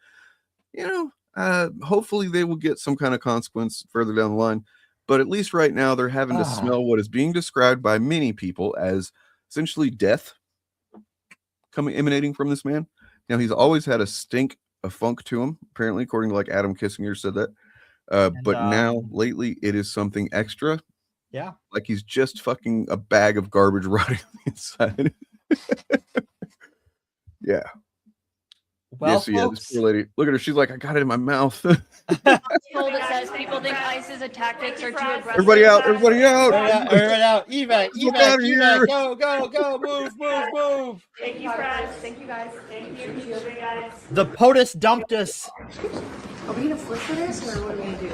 Hopefully they will get some kind of consequence further down the line. But at least right now, they're having to smell what is being described by many people as essentially death emanating from this man. Now, he's always had a funk to him, apparently, according to like Adam Kissinger said that. But now, lately, it is something extra. Yeah. Like he's just fucking a bag of garbage rotting inside. Yeah. Well, yes, yeah, this poor lady. Look at her. She's like, I got it in my mouth. That says people think ICE's tactics are too aggressive. Everybody out! Everybody out! Everybody out! Evac! Look out of here. Go! Move! Thank you, friends. Thank you, guys. Thank you. Guys. The POTUS dumped us. Are we gonna flip for this, or what are we gonna do?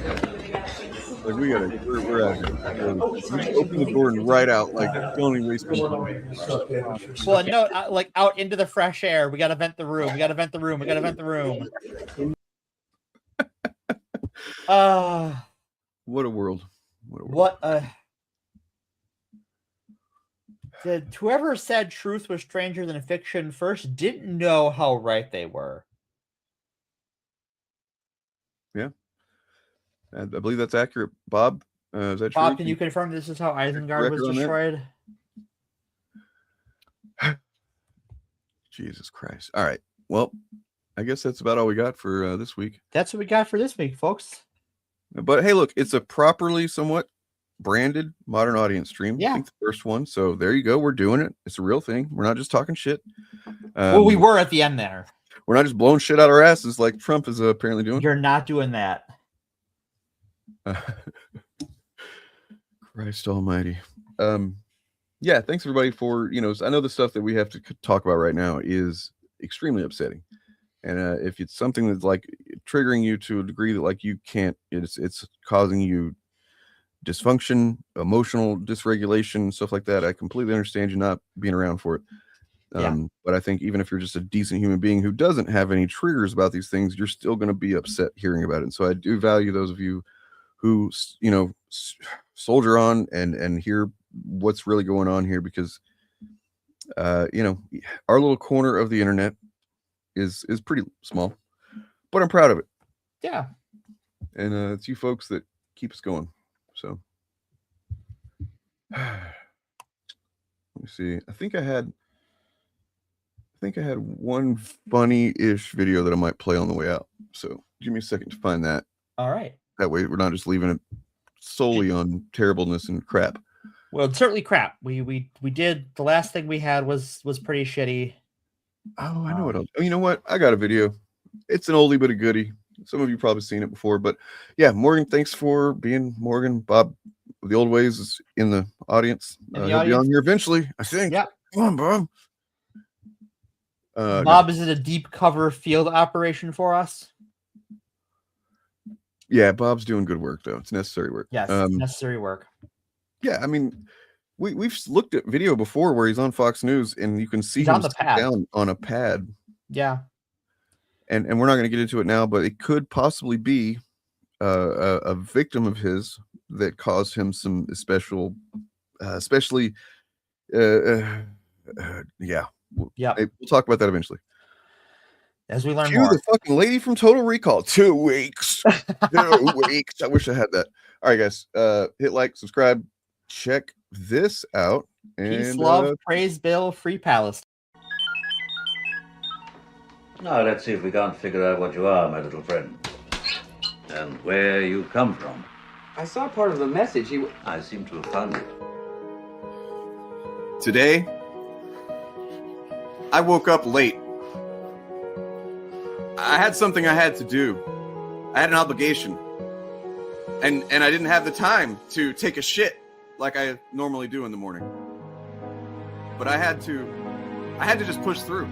Like we're out here. We just open the door and right out. Like don't even waste time. Well, no, like out into the fresh air. We gotta vent the room. What a world. Whoever said truth was stranger than fiction first didn't know how right they were. Yeah. I believe that's accurate. Bob, is that true? Bob, can you confirm this is how Isengard was destroyed? Jesus Christ. All right. Well, I guess that's about all we got for this week. That's what we got for this week, folks. But hey, look, it's a properly somewhat branded modern audience stream. Yeah. I think the first one. So there you go. We're doing it. It's a real thing. We're not just talking shit. Well, we were at the end there. We're not just blowing shit out our asses like Trump is apparently doing. You're not doing that. Christ almighty. Yeah, thanks everybody for, I know the stuff that we have to talk about right now is extremely upsetting. And if it's something that's like triggering you to a degree that like you can't, it's causing you dysfunction, emotional dysregulation, stuff like that. I completely understand you not being around for it. But I think even if you're just a decent human being who doesn't have any triggers about these things, you're still going to be upset hearing about it. And so I do value those of you who, soldier on and hear what's really going on here, because, our little corner of the internet is pretty small, but I'm proud of it. Yeah. And it's you folks that keep us going. So let me see. I think I had one funny-ish video that I might play on the way out. So give me a second to find that. All right. That way we're not just leaving it solely on terribleness and crap. Well, it's certainly crap. We did, the last thing we had was pretty shitty. Oh, I know what else. Oh, you know what? I got a video. It's an oldie but a goodie. Some of you probably seen it before, but yeah, Morgan, thanks for being Morgan. Bob, the old ways, is in the audience. He'll be on here eventually, I think. Yeah. Come on, Bob. Bob, is it a deep cover field operation for us? Yeah, Bob's doing good work though. It's necessary work. Yes, necessary work. Yeah, I mean, we've looked at video before where he's on Fox News and you can see him sit down on a pad. Yeah. And we're not going to get into it now, but it could possibly be a victim of his that caused him some especially yeah. We'll talk about that eventually. As we learn Cue more. the fucking lady from Total Recall. 2 weeks. 2 weeks. I wish I had that. All right, guys. Hit like, subscribe, check this out. And, peace, love, praise, Bill, free Palestine. Now let's see if we can't figure out what you are, my little friend. And where you come from. I saw part of the message. I seem to have found it. Today, I woke up late. I had something I had to do. I had an obligation. And I didn't have the time to take a shit like I normally do in the morning. But I had to just push through.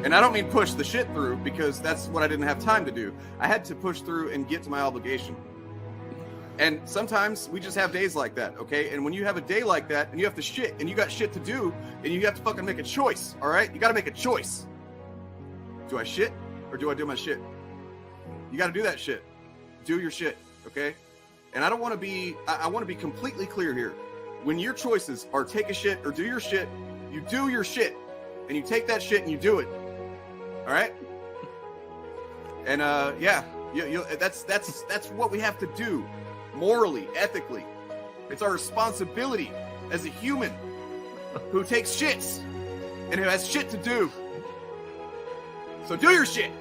And I don't mean push the shit through, because that's what I didn't have time to do. I had to push through and get to my obligation. And sometimes we just have days like that, okay? And when you have a day like that and you have to shit and you got shit to do and you have to fucking make a choice, all right? You got to make a choice. Do I shit or do I do my shit? You got to do that shit. Do your shit, okay? And I don't want to be, I want to be completely clear here. When your choices are take a shit or do your shit, you do your shit and you take that shit and you do it. All right? And yeah, that's what we have to do. Morally, ethically. It's our responsibility as a human who takes shits and who has shit to do. So do your shit.